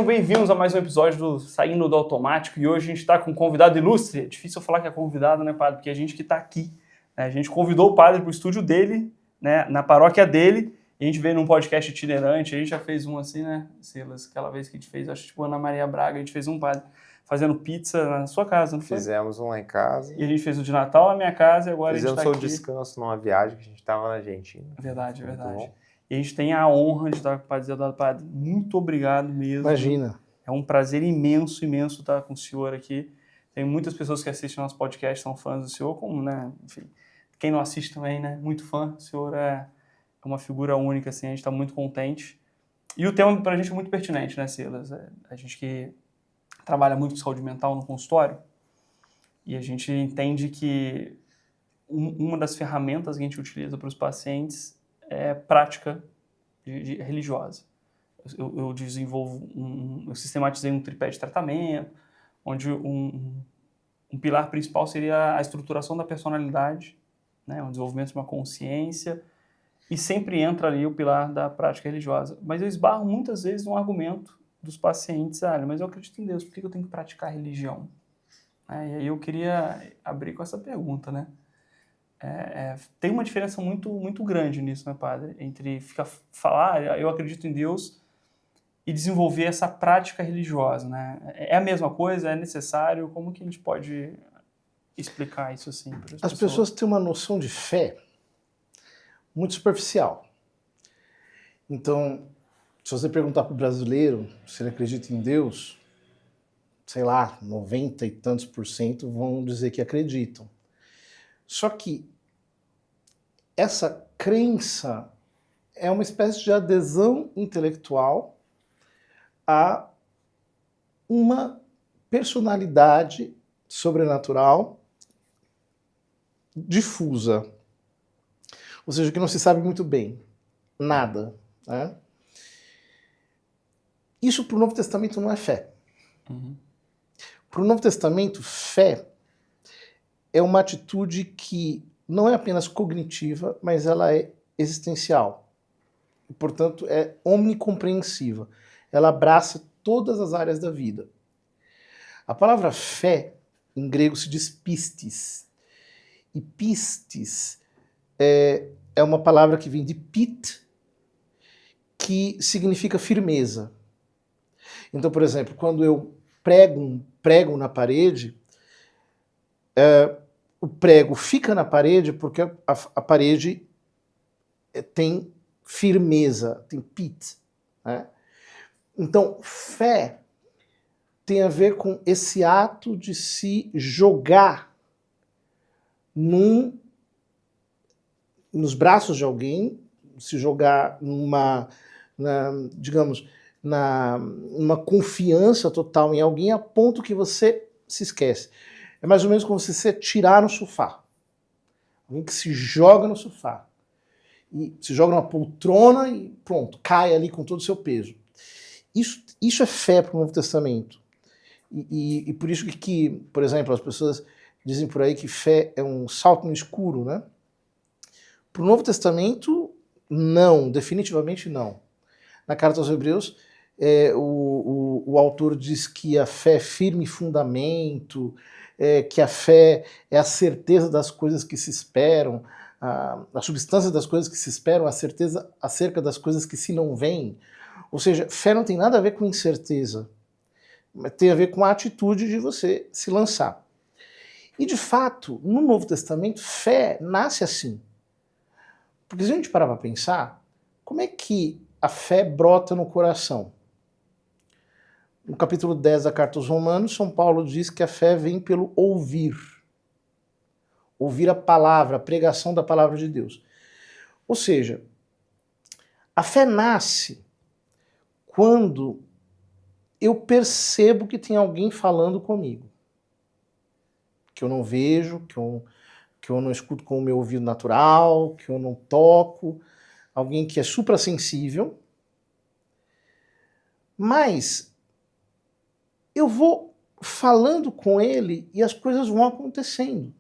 bem-vindos a mais um episódio do Saindo do Automático e hoje a gente está com um convidado ilustre. É difícil eu falar que é convidado, né, padre? Porque a gente que está aqui, né? A gente convidou o padre para o estúdio dele, né, na paróquia dele, e a gente veio num podcast itinerante. A gente já fez um assim, né, Silas? Aquela vez que a gente fez, acho que tipo Ana Maria Braga, a gente fez um padre fazendo pizza na sua casa, não foi? Fizemos um lá em casa. E a gente fez o de Natal na minha casa e agora Fizemos a gente o está aqui. descanso numa viagem que a gente estava na Argentina. Verdade, Muito verdade. bom. E a gente tem a honra de estar com o Padre Zé Eduardo. Padre, muito obrigado mesmo. Imagina. É um prazer imenso, imenso estar com o senhor aqui. Tem muitas pessoas que assistem nosso podcast, são fãs do senhor, como, né, enfim, quem não assiste também, né, muito fã. O senhor é uma figura única, assim, a gente está muito contente. E o tema para a gente é muito pertinente, né, Silas? A gente que trabalha muito com saúde mental no consultório, e a gente entende que uma das ferramentas que a gente utiliza para os pacientes é prática religiosa. Eu desenvolvo eu sistematizei um tripé de tratamento, onde um pilar principal seria a estruturação da personalidade, né, o desenvolvimento de uma consciência, e sempre entra ali o pilar da prática religiosa. Mas eu esbarro muitas vezes no argumento dos pacientes, mas eu acredito em Deus, por que eu tenho que praticar religião? E aí eu queria abrir com essa pergunta, né? Tem uma diferença muito, muito grande nisso, né, padre? Entre falar, eu acredito em Deus, e desenvolver essa prática religiosa, né? É a mesma coisa? É necessário? Como que a gente pode explicar isso assim para As pessoas têm uma noção de fé muito superficial. Então, se você perguntar para o brasileiro se ele acredita em Deus, sei lá, 90 e tantos % vão dizer que acreditam. Só que essa crença é uma espécie de adesão intelectual a uma personalidade sobrenatural difusa. Ou seja, que não se sabe muito bem. Nada. Né? Isso para o Novo Testamento não é fé. Uhum. Para o Novo Testamento, fé é uma atitude que não é apenas cognitiva, mas ela é existencial. E, portanto, é omnicompreensiva. Ela abraça todas as áreas da vida. A palavra fé, em grego, se diz pistis. E pistis é uma palavra que vem de pit, que significa firmeza. Então, por exemplo, quando eu prego um prego na parede, o prego fica na parede porque a parede tem firmeza, tem pit. Né? Então, fé tem a ver com esse ato de se jogar nos braços de alguém, se jogar numa confiança total em alguém a ponto que você se esquece. É mais ou menos como se você tirar no sofá. Alguém que se joga no sofá. E se joga numa poltrona e pronto, cai ali com todo o seu peso. Isso é fé para o Novo Testamento. E por isso que, por exemplo, as pessoas dizem por aí que fé é um salto no escuro, né? Para o Novo Testamento, não, definitivamente não. Na Carta aos Hebreus, o autor diz que a fé é firme fundamento, que a fé é a certeza das coisas que se esperam, a substância das coisas que se esperam, a certeza acerca das coisas que se não veem. Ou seja, fé não tem nada a ver com incerteza, mas tem a ver com a atitude de você se lançar. E de fato, no Novo Testamento, fé nasce assim. Porque se a gente parar para pensar, como é que a fé brota no coração? No capítulo 10 da Carta aos Romanos, São Paulo diz que a fé vem pelo ouvir. Ouvir a palavra, a pregação da palavra de Deus. Ou seja, a fé nasce quando eu percebo que tem alguém falando comigo. Que eu não vejo, que eu não escuto com o meu ouvido natural, que eu não toco. Alguém que é suprassensível. Mas eu vou falando com ele e as coisas vão acontecendo.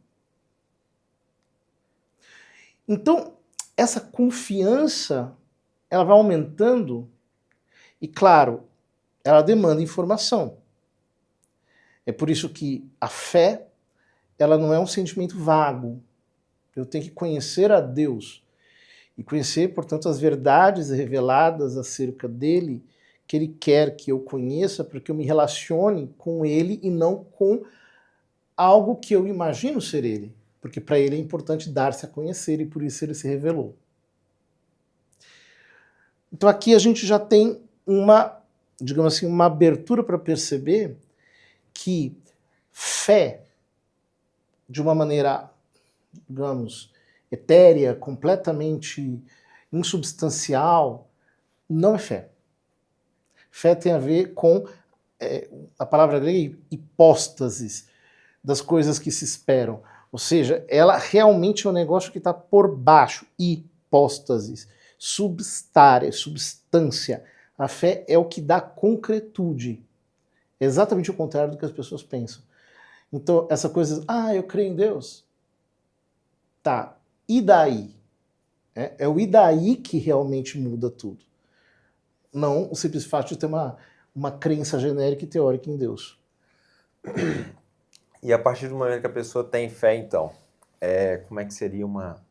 Então, essa confiança, ela vai aumentando e, claro, ela demanda informação. É por isso que a fé, ela não é um sentimento vago. Eu tenho que conhecer a Deus e conhecer, portanto, as verdades reveladas acerca dele, que ele quer que eu conheça, para que eu me relacione com ele e não com algo que eu imagino ser ele. Porque para ele é importante dar-se a conhecer e por isso ele se revelou. Então aqui a gente já tem uma, digamos assim, uma abertura para perceber que fé, de uma maneira, digamos, etérea, completamente insubstancial, não é fé. Fé tem a ver com a palavra grega hipóstasis, das coisas que se esperam. Ou seja, ela realmente é um negócio que está por baixo. Hipóstasis, substar, substância. A fé é o que dá concretude. É exatamente o contrário do que as pessoas pensam. Então, essa coisa, eu creio em Deus. Tá, e daí? É o e daí que realmente muda tudo. Não o simples fato de ter uma crença genérica e teórica em Deus. E a partir do momento que a pessoa tem fé, então, como é que seria uma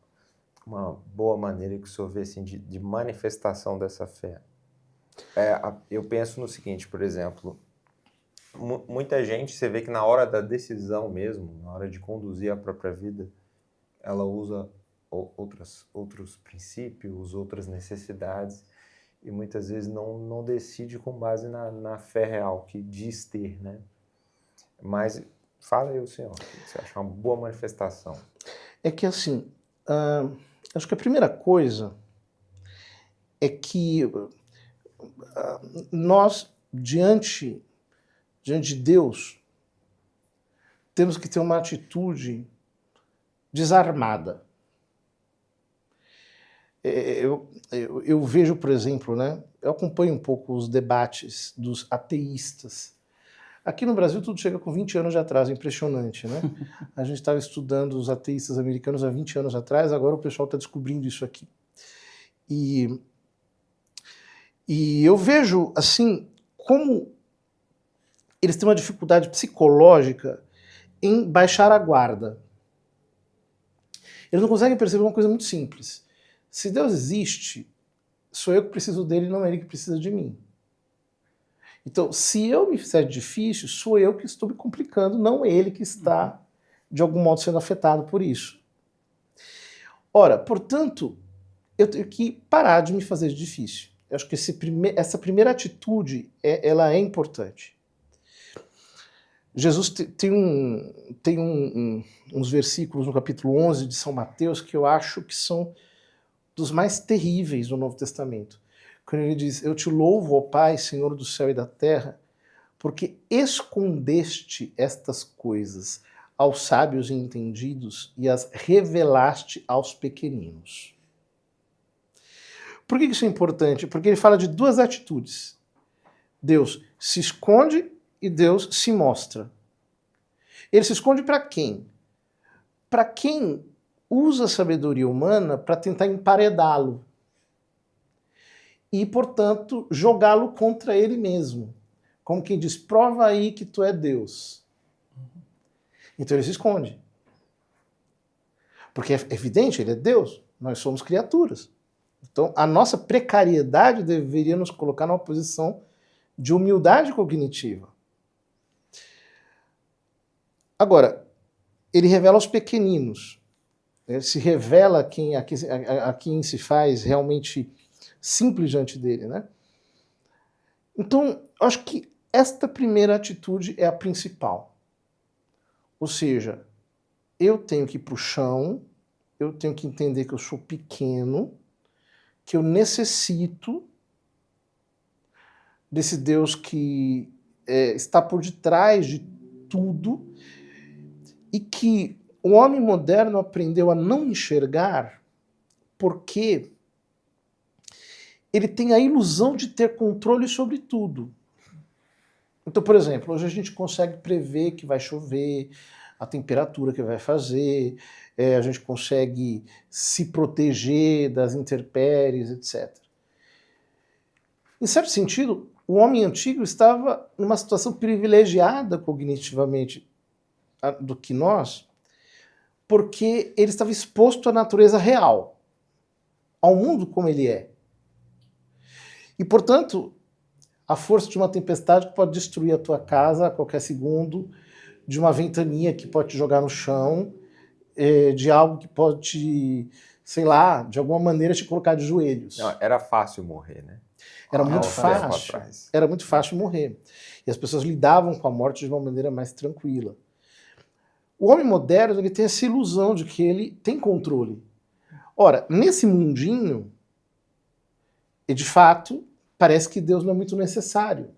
boa maneira que o senhor vê assim, de manifestação dessa fé? Eu penso no seguinte, por exemplo, muita gente, você vê que na hora da decisão mesmo, na hora de conduzir a própria vida, ela usa outros princípios, outras necessidades, e muitas vezes não decide com base na fé real que diz ter, né? Mas fala aí o senhor, o que você acha uma boa manifestação? É que assim, acho que a primeira coisa é que nós, diante de Deus, temos que ter uma atitude desarmada. Eu vejo, por exemplo, né, eu acompanho um pouco os debates dos ateístas. Aqui no Brasil tudo chega com 20 anos de atraso, impressionante, né? A gente estava estudando os ateístas americanos há 20 anos atrás, agora o pessoal está descobrindo isso aqui. E eu vejo, assim, como eles têm uma dificuldade psicológica em baixar a guarda. Eles não conseguem perceber uma coisa muito simples. Se Deus existe, sou eu que preciso dele, não é ele que precisa de mim. Então, se eu me fizer difícil, sou eu que estou me complicando, não ele que está, de algum modo, sendo afetado por isso. Ora, portanto, eu tenho que parar de me fazer difícil. Eu acho que essa primeira atitude, ela é importante. Jesus tem uns versículos no capítulo 11 de São Mateus que eu acho que são dos mais terríveis do Novo Testamento. Quando ele diz, eu te louvo, ó Pai, Senhor do céu e da terra, porque escondeste estas coisas aos sábios e entendidos e as revelaste aos pequeninos. Por que isso é importante? Porque ele fala de duas atitudes. Deus se esconde e Deus se mostra. Ele se esconde para quem? Para quem usa a sabedoria humana para tentar emparedá-lo. E, portanto, jogá-lo contra ele mesmo. Como quem diz, prova aí que tu é Deus. Então ele se esconde. Porque é evidente, ele é Deus, nós somos criaturas. Então a nossa precariedade deveria nos colocar numa posição de humildade cognitiva. Agora, ele revela aos pequeninos. Ele se revela a quem se faz realmente simples diante dele, né? Então, eu acho que esta primeira atitude é a principal. Ou seja, eu tenho que ir para o chão, eu tenho que entender que eu sou pequeno, que eu necessito desse Deus que está por detrás de tudo e que o homem moderno aprendeu a não enxergar porque ele tem a ilusão de ter controle sobre tudo. Então, por exemplo, hoje a gente consegue prever que vai chover, a temperatura que vai fazer, a gente consegue se proteger das intempéries, etc. Em certo sentido, o homem antigo estava numa situação privilegiada cognitivamente do que nós, porque ele estava exposto à natureza real, ao mundo como ele é. E, portanto, a força de uma tempestade que pode destruir a tua casa a qualquer segundo, de uma ventania que pode te jogar no chão, de algo que pode te, sei lá, de alguma maneira te colocar de joelhos. Não, era fácil morrer, né? Era Há muito um tempo fácil. atrás. Era muito fácil morrer. E as pessoas lidavam com a morte de uma maneira mais tranquila. O homem moderno, ele tem essa ilusão de que ele tem controle. Ora, nesse mundinho, e de fato, parece que Deus não é muito necessário.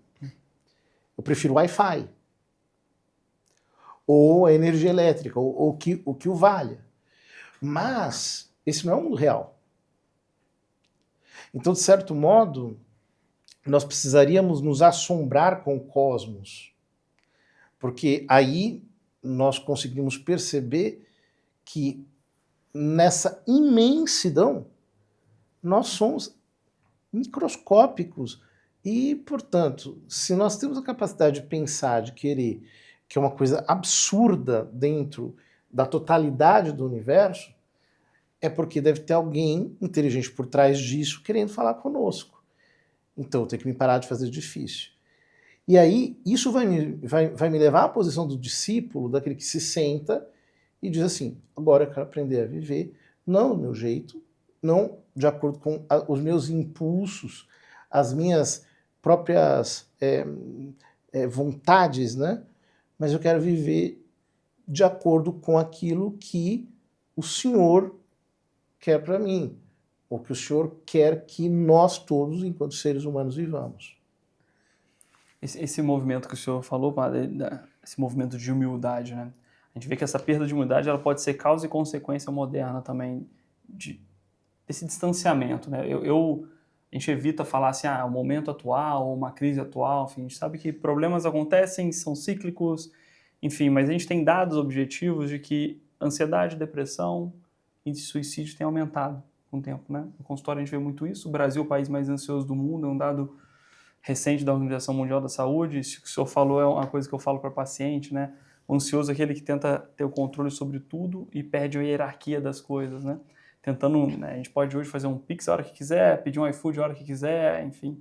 Eu prefiro Wi-Fi. Ou a energia elétrica, ou o que o valha. Mas esse não é o mundo real. Então, de certo modo, nós precisaríamos nos assombrar com o cosmos. Porque aí nós conseguimos perceber que nessa imensidão nós somos microscópicos e, portanto, se nós temos a capacidade de pensar, de querer, que é uma coisa absurda dentro da totalidade do universo, é porque deve ter alguém inteligente por trás disso querendo falar conosco. Então eu tenho que me parar de fazer difícil. E aí, isso vai me levar à posição do discípulo, daquele que se senta e diz assim, agora eu quero aprender a viver, não do meu jeito, não de acordo com os meus impulsos, as minhas próprias vontades, né? Mas eu quero viver de acordo com aquilo que o Senhor quer para mim, ou que o Senhor quer que nós todos, enquanto seres humanos, vivamos. Esse movimento que o senhor falou, padre, esse movimento de humildade, né? A gente vê que essa perda de humildade ela pode ser causa e consequência moderna também desse distanciamento, né? A gente evita falar assim, o momento atual, uma crise atual, enfim, a gente sabe que problemas acontecem, são cíclicos, enfim, mas a gente tem dados objetivos de que ansiedade, depressão, índice de suicídio tem aumentado com o tempo, né? No consultório a gente vê muito isso, o Brasil é o país mais ansioso do mundo, é um dado recente da Organização Mundial da Saúde, isso que o senhor falou é uma coisa que eu falo para paciente, né? O ansioso é aquele que tenta ter o controle sobre tudo e perde a hierarquia das coisas, né? Tentando, né, a gente pode hoje fazer um Pix a hora que quiser, pedir um iFood a hora que quiser, enfim.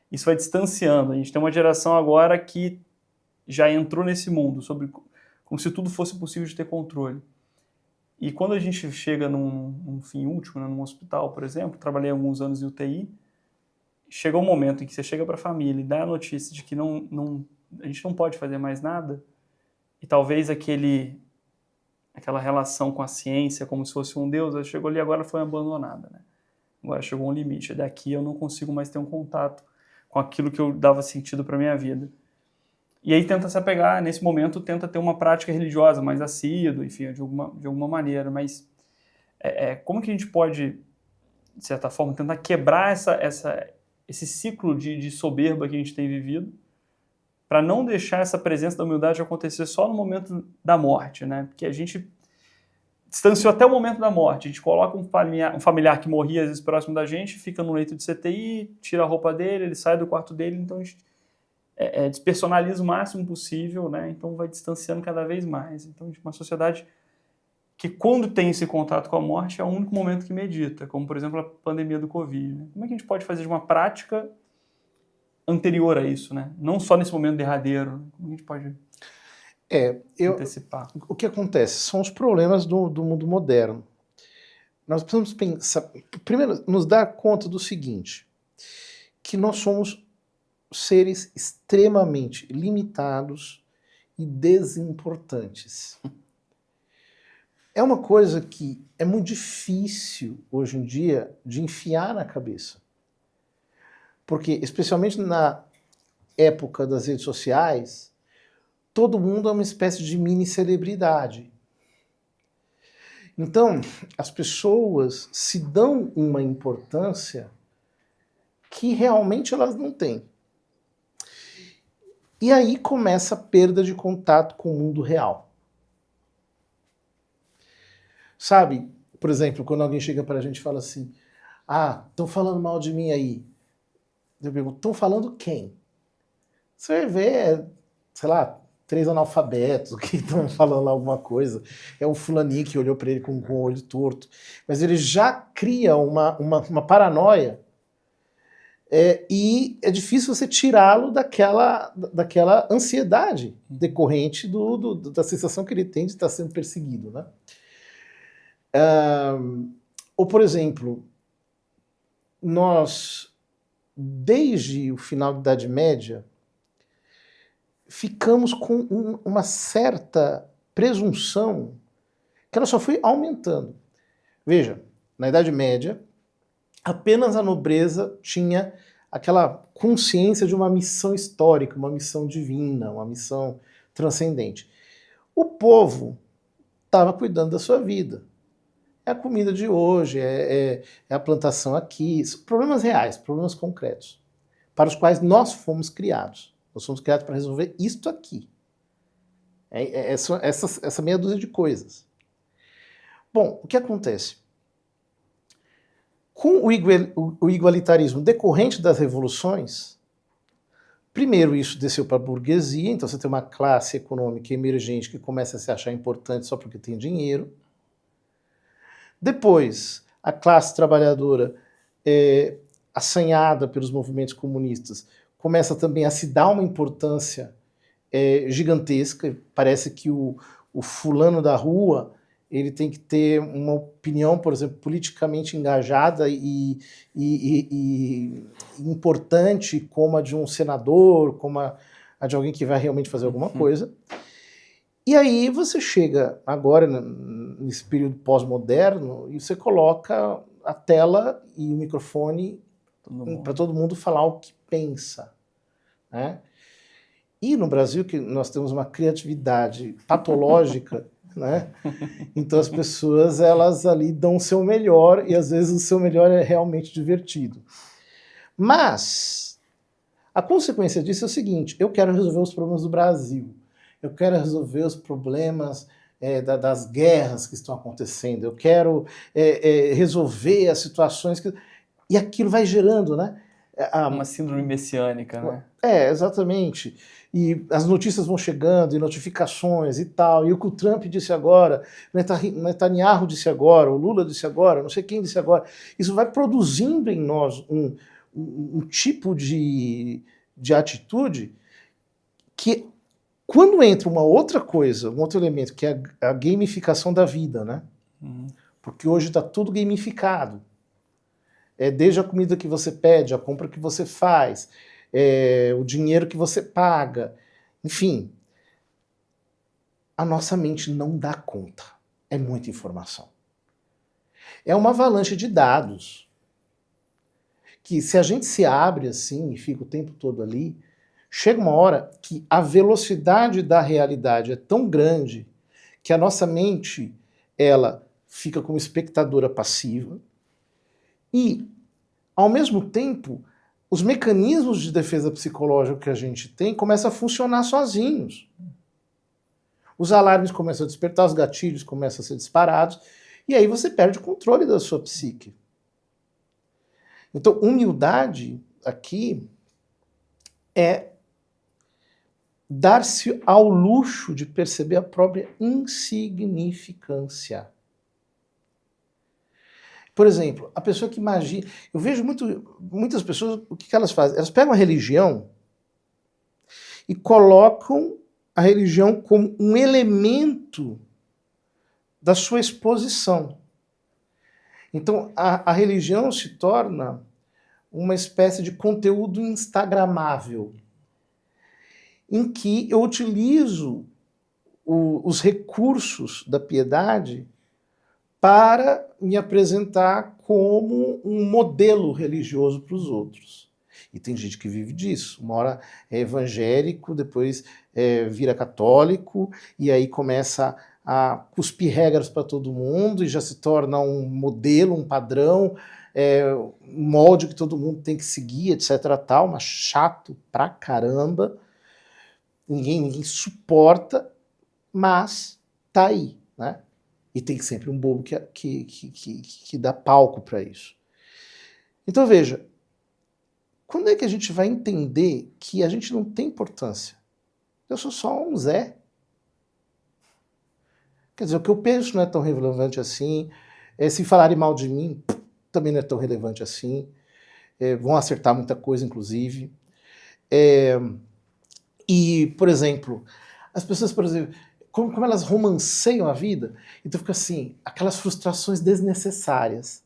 Isso vai distanciando. A gente tem uma geração agora que já entrou nesse mundo, como se tudo fosse possível de ter controle. E quando a gente chega num fim último, né, num hospital, por exemplo, trabalhei alguns anos em UTI, chega um momento em que você chega para a família e dá a notícia de que a gente não pode fazer mais nada, e talvez aquela relação com a ciência, como se fosse um Deus, ela chegou ali agora foi abandonada, né? Agora chegou um limite, daqui eu não consigo mais ter um contato com aquilo que eu dava sentido para minha vida. E aí tenta se apegar, nesse momento tenta ter uma prática religiosa mais assídua, enfim, de alguma maneira, mas como que a gente pode, de certa forma, tentar quebrar esse ciclo de soberba que a gente tem vivido, para não deixar essa presença da humildade acontecer só no momento da morte, né? Porque a gente distanciou até o momento da morte, a gente coloca um familiar que morria às vezes próximo da gente, fica no leito de CTI, tira a roupa dele, ele sai do quarto dele, então a gente despersonaliza o máximo possível, né? Então vai distanciando cada vez mais. Então a gente, uma sociedade que quando tem esse contato com a morte é o único momento que medita, como por exemplo a pandemia do Covid, né? Como é que a gente pode fazer de uma prática anterior a isso, né? Não só nesse momento derradeiro, né? Como a gente pode antecipar? O que acontece? São os problemas do mundo moderno. Nós precisamos pensar, primeiro, nos dar conta do seguinte, que nós somos seres extremamente limitados e desimportantes. É uma coisa que é muito difícil hoje em dia de enfiar na cabeça. Porque, especialmente na época das redes sociais, todo mundo é uma espécie de mini celebridade. Então, as pessoas se dão uma importância que realmente elas não têm. E aí começa a perda de contato com o mundo real. Sabe, por exemplo, quando alguém chega para a gente e fala assim, estão falando mal de mim aí. Eu pergunto, estão falando quem? Você vai ver, sei lá, 3 analfabetos que estão falando lá alguma coisa. É um fulaninho que olhou para ele com o olho torto. Mas ele já cria uma paranoia. E é difícil você tirá-lo daquela ansiedade decorrente da sensação que ele tem de estar sendo perseguido, né? Ou, por exemplo, nós, desde o final da Idade Média, ficamos com uma certa presunção que ela só foi aumentando. Veja, na Idade Média, apenas a nobreza tinha aquela consciência de uma missão histórica, uma missão divina, uma missão transcendente. O povo estava cuidando da sua vida. É a comida de hoje, é a plantação aqui, problemas reais, problemas concretos, para os quais nós fomos criados. Nós fomos criados para resolver isto aqui. Essa meia dúzia de coisas. Bom, o que acontece? Com o igualitarismo decorrente das revoluções, primeiro isso desceu para a burguesia, então você tem uma classe econômica emergente que começa a se achar importante só porque tem dinheiro. Depois, a classe trabalhadora, assanhada pelos movimentos comunistas, começa também a se dar uma importância gigantesca. Parece que o fulano da rua ele tem que ter uma opinião, por exemplo, politicamente engajada e importante, como a de um senador, como a de alguém que vai realmente fazer alguma coisa. E aí você chega agora, nesse período pós-moderno, e você coloca a tela e o microfone para todo mundo falar o que pensa, né? E no Brasil, que nós temos uma criatividade patológica, né? Então as pessoas, elas ali dão o seu melhor, e às vezes o seu melhor é realmente divertido. Mas a consequência disso é o seguinte: eu quero resolver os problemas do Brasil, eu quero resolver os problemas das guerras que estão acontecendo, eu quero resolver as situações que... E aquilo vai gerando, né? Uma síndrome messiânica, né? Exatamente. E as notícias vão chegando, e notificações e tal, e o que o Trump disse agora, o Netanyahu disse agora, o Lula disse agora, não sei quem disse agora. Isso vai produzindo em nós um tipo de atitude que, quando entra uma outra coisa, um outro elemento, que é a gamificação da vida, né? Porque hoje está tudo gamificado. Desde a comida que você pede, a compra que você faz, o dinheiro que você paga, enfim. A nossa mente não dá conta. É muita informação. É uma avalanche de dados que, se a gente se abre assim e fica o tempo todo ali, chega uma hora que a velocidade da realidade é tão grande que a nossa mente, ela fica como espectadora passiva. E, ao mesmo tempo, os mecanismos de defesa psicológica que a gente tem começam a funcionar sozinhos. Os alarmes começam a despertar, os gatilhos começam a ser disparados, e aí você perde o controle da sua psique. Então, humildade aqui é dar-se ao luxo de perceber a própria insignificância. Por exemplo, a pessoa que imagina... Eu vejo muitas pessoas, o que elas fazem? Elas pegam a religião e colocam a religião como um elemento da sua exposição. Então, a religião se torna uma espécie de conteúdo instagramável, em que eu utilizo os recursos da piedade para me apresentar como um modelo religioso para os outros. E tem gente que vive disso. Uma hora é evangélico, depois vira católico, e aí começa a cuspir regras para todo mundo, e já se torna um modelo, um padrão, um molde que todo mundo tem que seguir, etc. tal, mas chato pra caramba. Ninguém suporta, mas tá aí, né? E tem sempre um bobo que dá palco para isso. Então veja, Quando é que a gente vai entender que a gente não tem importância? Eu sou só um Zé. Quer dizer, o que eu penso não é tão relevante assim. Se falarem mal de mim, também não é tão relevante assim. Vão acertar muita coisa, inclusive. E, por exemplo, as pessoas, por exemplo, como elas romanceiam a vida, então fica assim, aquelas frustrações desnecessárias.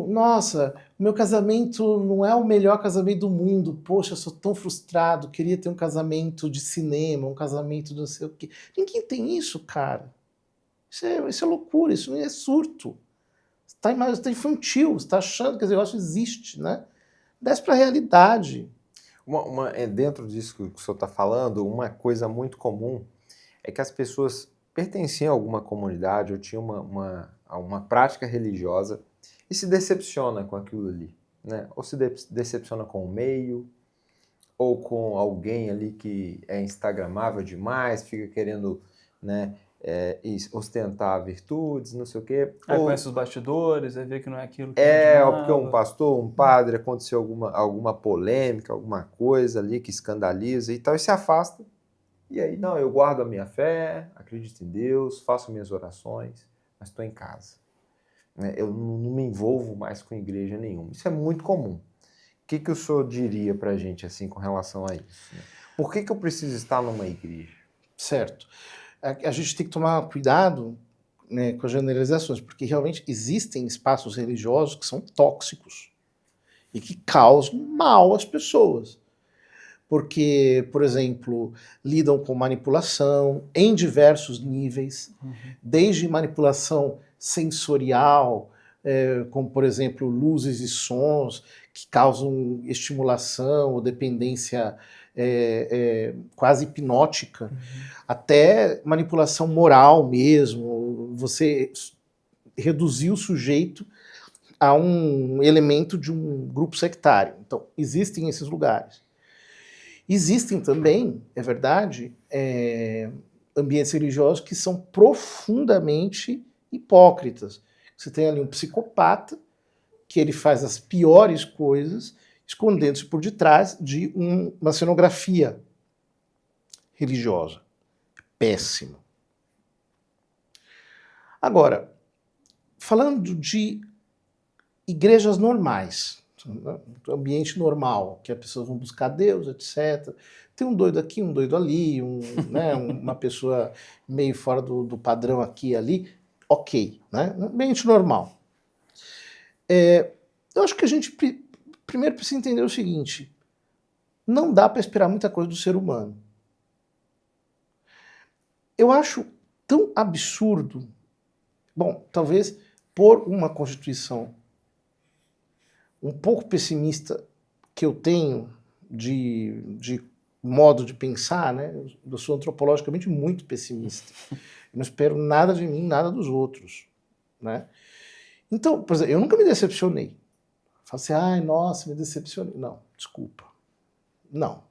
Nossa, meu casamento não é o melhor casamento do mundo. Poxa, eu sou tão frustrado, queria ter um casamento de cinema, um casamento de não sei o quê. Ninguém tem isso, cara. Isso é loucura, isso é surto. Você tá infantil, você está achando que esse negócio existe, né? Desce para a realidade. Dentro disso que o senhor está falando, uma coisa muito comum é que as pessoas pertenciam a alguma comunidade ou tinham uma prática religiosa e se decepciona com aquilo ali, né? Ou se decepciona com o meio, ou com alguém ali que é instagramável demais, fica querendo, né, ostentar virtudes, não sei o quê. Aí conhece os bastidores, aí vê que não é aquilo que ou porque um pastor, um padre, aconteceu alguma polêmica, alguma coisa ali que escandaliza e tal, e se afasta. E aí, não, eu guardo a minha fé, acredito em Deus, faço minhas orações, mas estou em casa. Eu não me envolvo mais com igreja nenhuma. Isso é muito comum. O que o senhor diria pra gente assim com relação a isso? Por que eu preciso estar numa igreja? Certo. A gente tem que tomar cuidado, né, com as generalizações, porque realmente existem espaços religiosos que são tóxicos e que causam mal às pessoas. Porque, por exemplo, lidam com manipulação em diversos níveis, desde manipulação sensorial, como, por exemplo, luzes e sons que causam estimulação ou dependência quase hipnótica, até manipulação moral mesmo, você reduzir o sujeito a um elemento de um grupo sectário. Então, existem esses lugares. Existem também, é verdade, ambientes religiosos que são profundamente hipócritas. Você tem ali um psicopata que ele faz as piores coisas, escondendo-se por detrás de uma cenografia religiosa. Péssimo. Agora, falando de igrejas normais, ambiente normal, que as pessoas vão buscar Deus, etc. Tem um doido aqui, um doido ali, né, uma pessoa meio fora do padrão aqui e ali, ok, né? Ambiente normal. Eu acho que a gente primeiro precisa entender o seguinte: não dá para esperar muita coisa do ser humano. Eu acho tão absurdo, bom, talvez por uma constituição um pouco pessimista que eu tenho de modo de pensar, né? Eu sou antropologicamente muito pessimista. Eu não espero nada de mim, nada dos outros, né? Então, por exemplo, eu nunca me decepcionei. Falo assim, ai, nossa, me decepcionei. Não, desculpa. Não.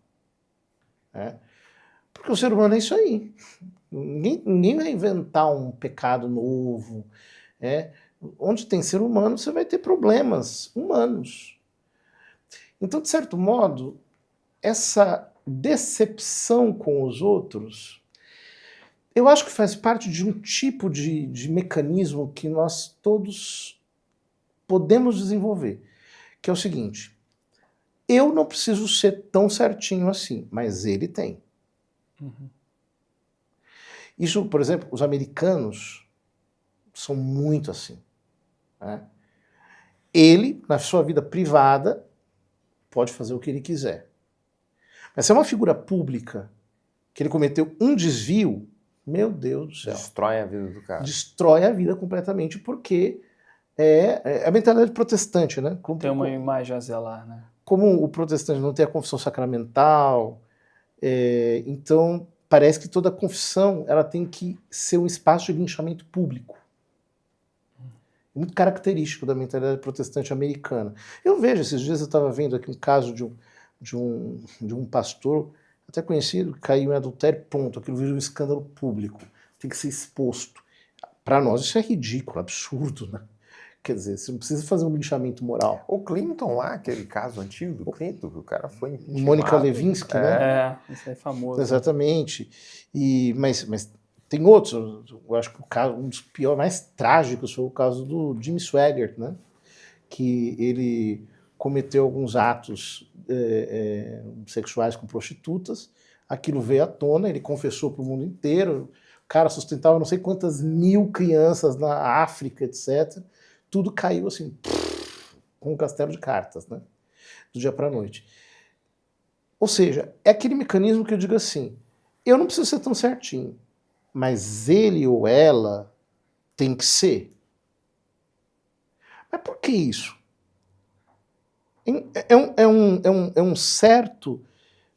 Porque o ser humano é isso aí. Ninguém vai inventar um pecado novo. Onde tem ser humano, você vai ter problemas humanos. Então, de certo modo, essa decepção com os outros, eu acho que faz parte de um tipo de mecanismo que nós todos podemos desenvolver, que é o seguinte: eu não preciso ser tão certinho assim, mas ele tem. Isso, por exemplo, os americanos são muito assim. Ele, na sua vida privada, pode fazer o que ele quiser. Mas se é uma figura pública que ele cometeu um desvio, meu Deus do céu. Destrói a vida do cara. Destrói a vida completamente, porque é a mentalidade protestante, né? Tem uma imagem a zelar, né? Como o protestante não tem a confissão sacramental, então parece que toda confissão ela tem que ser um espaço de linchamento público. Muito característico da mentalidade protestante americana. Eu vejo, esses dias eu estava vendo aqui um caso de um pastor, até conhecido, que caiu em adultério, ponto. Aquilo virou um escândalo público. Tem que ser exposto. Para nós isso é ridículo, absurdo, né? Quer dizer, você não precisa fazer um linchamento moral. O Clinton lá, aquele caso antigo do Clinton, que o cara foi impeachmentado. Mônica Lewinsky, né? Isso aí é famoso. Exatamente. Mas tem outros. Eu acho que um dos piores, mais trágicos foi o caso do Jimmy Swaggart, né? Que ele cometeu alguns atos sexuais com prostitutas. Aquilo veio à tona, ele confessou para o mundo inteiro. O cara sustentava não sei quantas mil crianças na África, etc. Tudo caiu assim, com um castelo de cartas, né? Do dia para a noite. Ou seja, é aquele mecanismo que eu digo assim, eu não preciso ser tão certinho, mas ele ou ela tem que ser. Mas por que isso? É um certo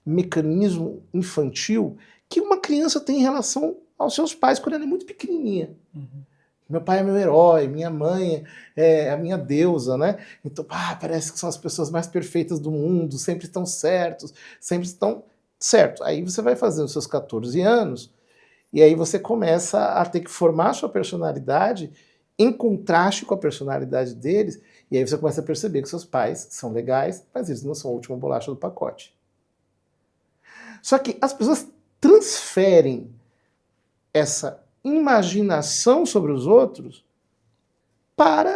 mecanismo infantil que uma criança tem em relação aos seus pais quando ela é muito pequenininha. Uhum. Meu pai é meu herói, minha mãe é a minha deusa, né? Então, parece que são as pessoas mais perfeitas do mundo, sempre estão certos, sempre estão certo. Aí você vai fazer os seus 14 anos e aí você começa a ter que formar a sua personalidade em contraste com a personalidade deles, e aí você começa a perceber que seus pais são legais, mas eles não são a última bolacha do pacote. Só que as pessoas transferem essa imaginação sobre os outros para,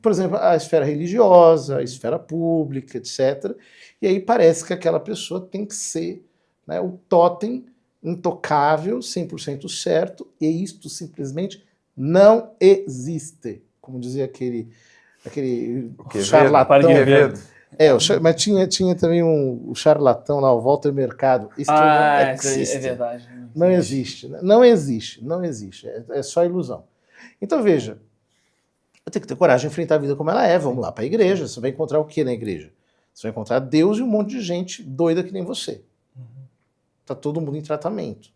por exemplo, a esfera religiosa, a esfera pública, etc. E aí parece que aquela pessoa tem que ser, né, o totem intocável, 100% certo, e isto simplesmente não existe. Como dizia aquele charlatão. Mas tinha também o charlatão lá, o Walter Mercado. Isso não existe. É verdade. Não existe. Não existe. Não existe. É só ilusão. Então, veja, eu tenho que ter coragem de enfrentar a vida como ela é. Vamos lá para a igreja. Você vai encontrar o que na igreja? Você vai encontrar Deus e um monte de gente doida que nem você. Tá todo mundo em tratamento.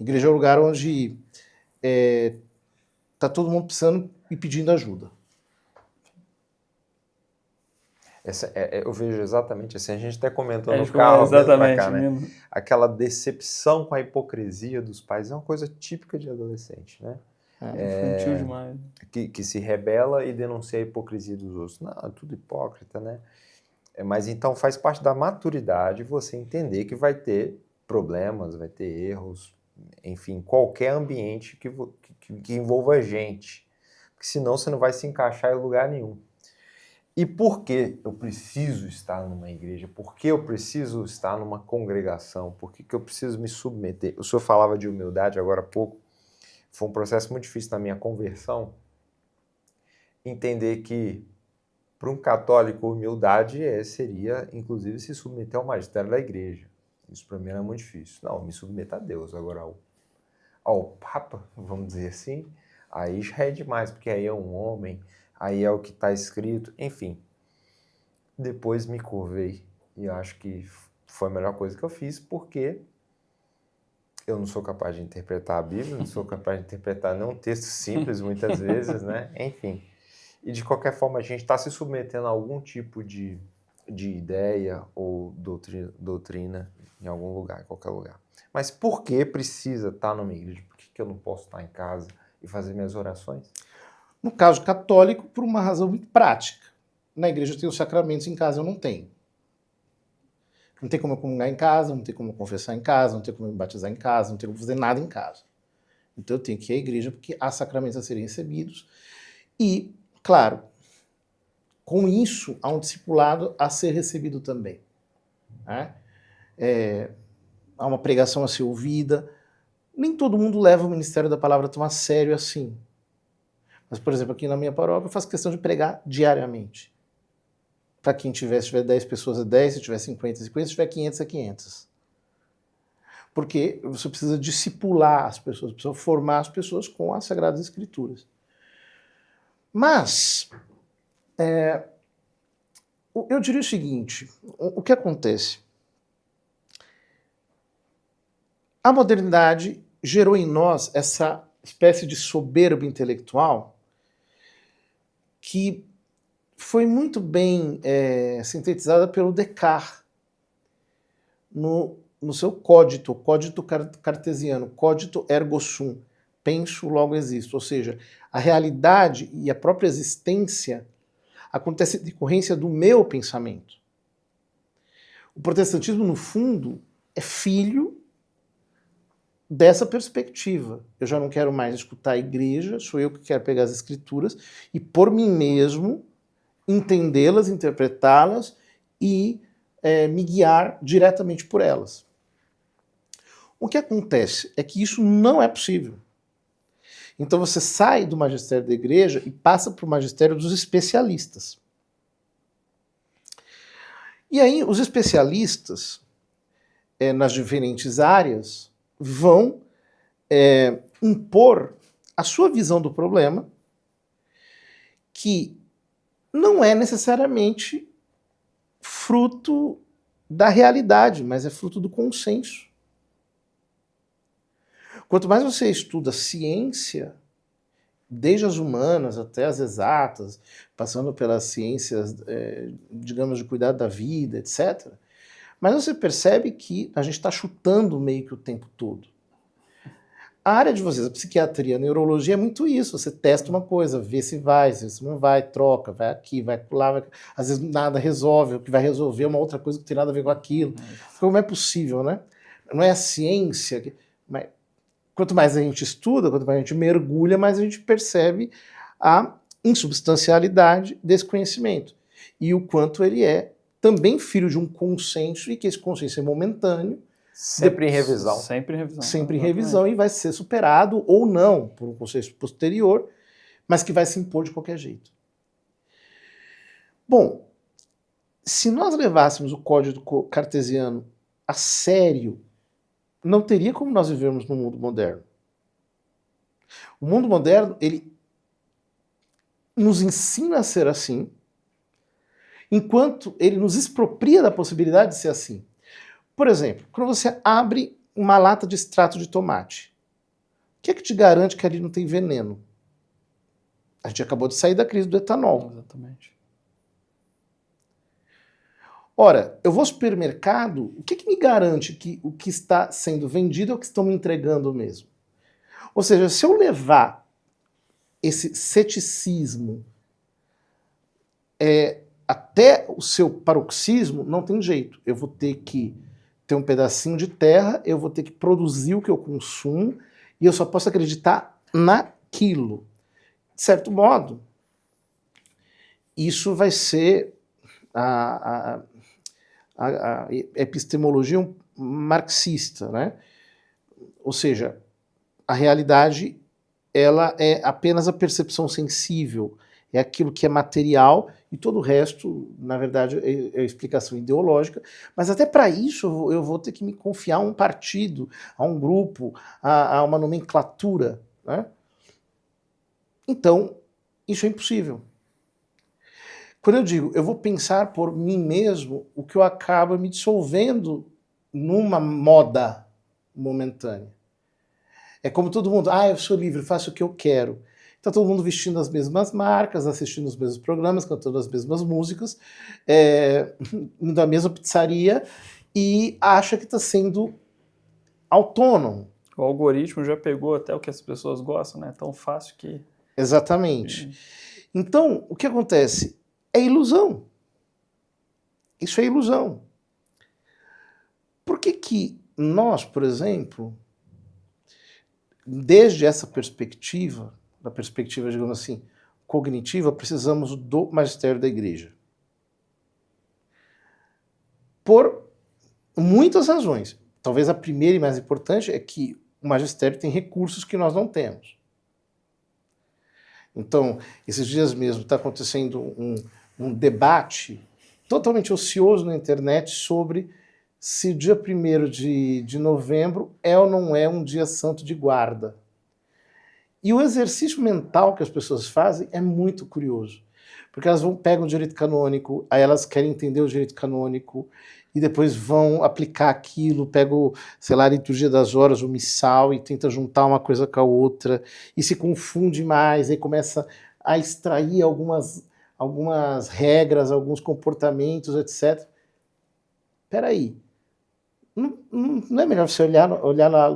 Igreja é um lugar onde tá todo mundo precisando e pedindo ajuda. Eu vejo exatamente assim, a gente até comentou no carro, exatamente, cá, né? Aquela decepção com a hipocrisia dos pais é uma coisa típica de adolescente, né? Infantil demais. Que se rebela e denuncia a hipocrisia dos outros. Não, é tudo hipócrita, né? Mas então faz parte da maturidade você entender que vai ter problemas, vai ter erros, enfim, qualquer ambiente que envolva a gente. Porque senão você não vai se encaixar em lugar nenhum. E por que eu preciso estar numa igreja? Por que eu preciso estar numa congregação? Por que eu preciso me submeter? O senhor falava de humildade agora há pouco. Foi um processo muito difícil na minha conversão. Entender que, para um católico, humildade seria, inclusive, se submeter ao magistério da igreja. Isso para mim era muito difícil. Não, me submeto a Deus. Agora, ao Papa, vamos dizer assim, aí já é demais, porque aí é um homem... Aí é o que está escrito, enfim. Depois me curvei e acho que foi a melhor coisa que eu fiz, porque eu não sou capaz de interpretar a Bíblia, não sou capaz de interpretar nem um texto simples muitas vezes, né? Enfim. E de qualquer forma a gente está se submetendo a algum tipo de ideia ou doutrina em algum lugar, em qualquer lugar. Mas por que precisa estar numa igreja? Por que eu não posso estar em casa e fazer minhas orações? No caso católico, por uma razão muito prática. Na igreja eu tenho os sacramentos, em casa eu não tenho. Não tem como eu comungar em casa, não tem como eu confessar em casa, não tem como eu me batizar em casa, não tem como fazer nada em casa. Então eu tenho que ir à igreja porque há sacramentos a serem recebidos. E, claro, com isso há um discipulado a ser recebido também. Né? Há uma pregação a ser ouvida. Nem todo mundo leva o ministério da palavra tão a sério assim. Mas, por exemplo, aqui na minha paróquia eu faço questão de pregar diariamente. Para quem se tiver 10 pessoas é 10, se tiver 50 é 50, se tiver 500 é 500. Porque você precisa discipular as pessoas, precisa formar as pessoas com as Sagradas Escrituras. Mas, eu diria o seguinte, o que acontece? A modernidade gerou em nós essa espécie de soberba intelectual que foi muito bem sintetizada pelo Descartes no seu cogito cartesiano, cogito ergo sum, penso, logo existo. Ou seja, a realidade e a própria existência acontece em decorrência do meu pensamento. O protestantismo, no fundo, é filho dessa perspectiva. Eu já não quero mais escutar a igreja, sou eu que quero pegar as escrituras e, por mim mesmo, entendê-las, interpretá-las e me guiar diretamente por elas. O que acontece é que isso não é possível. Então você sai do magistério da igreja e passa para o magistério dos especialistas. E aí os especialistas, nas diferentes áreas, vão impor a sua visão do problema, que não é necessariamente fruto da realidade, mas é fruto do consenso. Quanto mais você estuda ciência, desde as humanas até as exatas, passando pelas ciências, digamos, de cuidado da vida, etc., mas você percebe que a gente está chutando meio que o tempo todo. A área de vocês, a psiquiatria, a neurologia, é muito isso. Você testa uma coisa, vê se vai, se não vai, troca, vai aqui, vai lá, vai... às vezes nada resolve, o que vai resolver é uma outra coisa que não tem nada a ver com aquilo. Como é possível, né? Não é a ciência que... Mas quanto mais a gente estuda, quanto mais a gente mergulha, mais a gente percebe a insubstancialidade desse conhecimento. E o quanto ele é também filho de um consenso, e que esse consenso é momentâneo. Sempre em revisão. Sempre em revisão. Sempre em revisão, e vai ser superado ou não por um consenso posterior, mas que vai se impor de qualquer jeito. Bom, se nós levássemos o código cartesiano a sério, não teria como nós vivermos no mundo moderno. O mundo moderno, ele nos ensina a ser assim, enquanto ele nos expropria da possibilidade de ser assim. Por exemplo, quando você abre uma lata de extrato de tomate, o que é que te garante que ali não tem veneno? A gente acabou de sair da crise do etanol. Exatamente. Ora, eu vou ao supermercado, o que que me garante que o que está sendo vendido é o que estão me entregando mesmo? Ou seja, se eu levar esse ceticismo até o seu paroxismo, não tem jeito. Eu vou ter que ter um pedacinho de terra, eu vou ter que produzir o que eu consumo, e eu só posso acreditar naquilo. De certo modo, isso vai ser a epistemologia marxista, né? Ou seja, a realidade, ela é apenas a percepção sensível, é aquilo que é material, e todo o resto, na verdade, é explicação ideológica. Mas até para isso eu vou ter que me confiar a um partido, a um grupo, a uma nomenclatura, né? Então, isso é impossível. Quando eu digo, eu vou pensar por mim mesmo, o que eu acabo me dissolvendo numa moda momentânea. É como todo mundo, eu sou livre, faço o que eu quero. Está todo mundo vestindo as mesmas marcas, assistindo os mesmos programas, cantando as mesmas músicas, indo à mesma pizzaria e acha que está sendo autônomo. O algoritmo já pegou até o que as pessoas gostam, né? É tão fácil que... Exatamente. Então, o que acontece? É ilusão. Isso é ilusão. Por que que nós, por exemplo, desde essa perspectiva, da perspectiva, digamos assim, cognitiva, precisamos do magistério da igreja? Por muitas razões. Talvez a primeira e mais importante é que o magistério tem recursos que nós não temos. Então, esses dias mesmo está acontecendo um debate totalmente ocioso na internet sobre se o dia 1º de novembro é ou não é um dia santo de guarda. E o exercício mental que as pessoas fazem é muito curioso, porque elas pegam o direito canônico, aí elas querem entender o direito canônico, e depois vão aplicar aquilo, pegam, sei lá, a liturgia das horas, o missal, e tenta juntar uma coisa com a outra, e se confunde mais, aí começa a extrair algumas regras, alguns comportamentos, etc. Peraí, não é melhor você olhar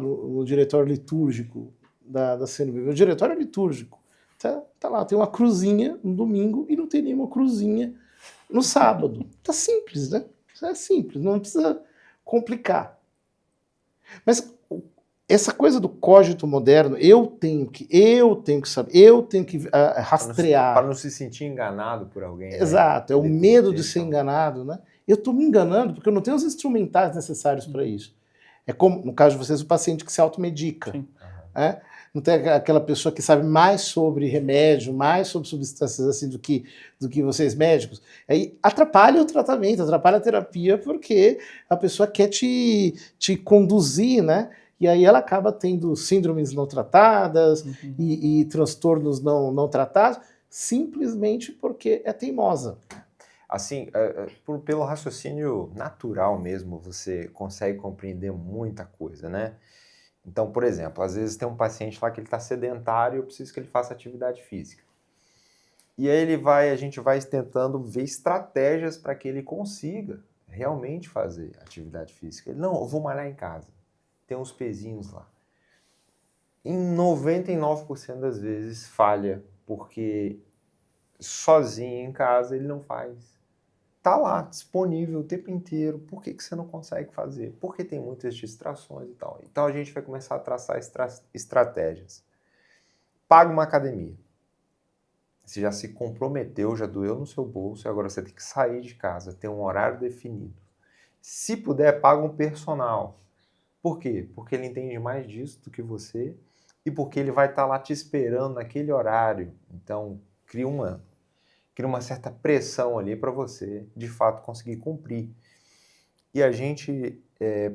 no diretório litúrgico da CNBB, o diretório litúrgico. Tá lá, tem uma cruzinha no domingo e não tem nenhuma cruzinha no sábado. Tá simples, né? É simples, não precisa complicar. Mas essa coisa do cógito moderno, eu tenho que saber, eu tenho que rastrear. Para não se sentir enganado por alguém. Exato, né? é o medo de ser enganado, né? Eu estou me enganando porque eu não tenho os instrumentais necessários para isso. É como, no caso de vocês, o paciente que se automedica. Né? Não tem aquela pessoa que sabe mais sobre remédio, mais sobre substâncias assim do que vocês médicos. Aí atrapalha o tratamento, atrapalha a terapia, porque a pessoa quer te conduzir, né? E aí ela acaba tendo síndromes não tratadas e transtornos não tratados, simplesmente porque é teimosa. Assim, pelo raciocínio natural mesmo, você consegue compreender muita coisa, né? Então, por exemplo, às vezes tem um paciente lá que ele está sedentário e eu preciso que ele faça atividade física. E aí a gente vai tentando ver estratégias para que ele consiga realmente fazer atividade física. Ele, não, eu vou malhar em casa. Tem uns pezinhos lá. Em 99% das vezes falha, porque sozinho em casa ele não faz. Tá lá, disponível o tempo inteiro. Por que você não consegue fazer? Porque tem muitas distrações e tal. Então a gente vai começar a traçar estratégias. Paga uma academia. Você já se comprometeu, já doeu no seu bolso, e agora você tem que sair de casa, ter um horário definido. Se puder, paga um personal. Por quê? Porque ele entende mais disso do que você e porque ele vai estar lá te esperando naquele horário. Então, cria uma certa pressão ali para você, de fato, conseguir cumprir. E a gente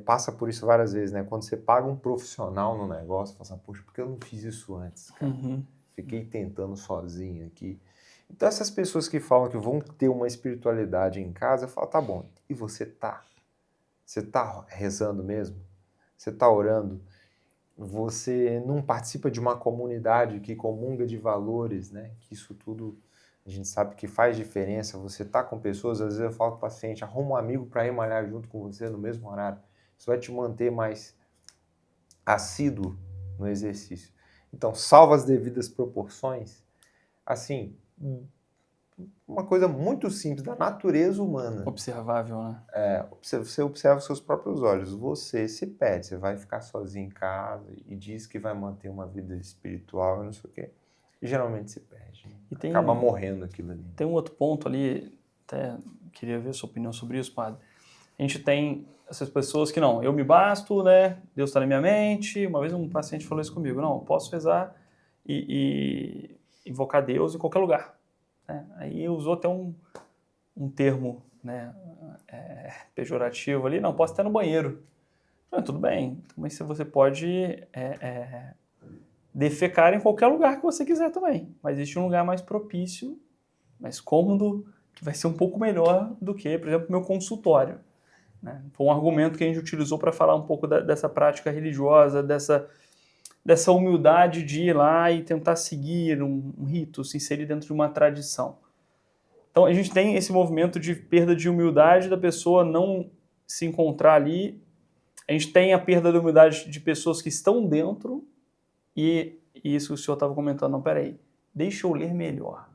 passa por isso várias vezes, né? Quando você paga um profissional no negócio, você fala assim, poxa, por que eu não fiz isso antes, cara? Fiquei tentando sozinho aqui. Então, essas pessoas que falam que vão ter uma espiritualidade em casa, eu falo, tá bom, e você tá? Você tá rezando mesmo? Você tá orando? Você não participa de uma comunidade que comunga de valores, né? Que isso tudo... A gente sabe que faz diferença, você tá com pessoas, às vezes eu falo para o paciente, arruma um amigo para ir malhar junto com você no mesmo horário. Isso vai te manter mais assíduo no exercício. Então, salva as devidas proporções, assim, uma coisa muito simples da natureza humana. Observável, né? Você observa os seus próprios olhos, você se perde, você vai ficar sozinho em casa e diz que vai manter uma vida espiritual, não sei o quê. E geralmente se perde. Acaba morrendo aquilo ali. Tem um outro ponto ali, até queria ver a sua opinião sobre isso, padre. A gente tem essas pessoas que não, eu me basto, né? Deus está na minha mente. Uma vez um paciente falou isso comigo, não, eu posso rezar e invocar Deus em qualquer lugar. Né? Aí usou até um termo, né, pejorativo ali, não, posso estar no banheiro. Tudo bem, mas você pode... defecar em qualquer lugar que você quiser também. Mas existe um lugar mais propício, mais cômodo, que vai ser um pouco melhor do que, por exemplo, meu consultório. Né? Foi um argumento que a gente utilizou para falar um pouco dessa prática religiosa, dessa humildade de ir lá e tentar seguir um rito, se inserir dentro de uma tradição. Então a gente tem esse movimento de perda de humildade da pessoa não se encontrar ali. A gente tem a perda da humildade de pessoas que estão dentro. E isso que o senhor estava comentando, não, peraí, deixa eu ler melhor.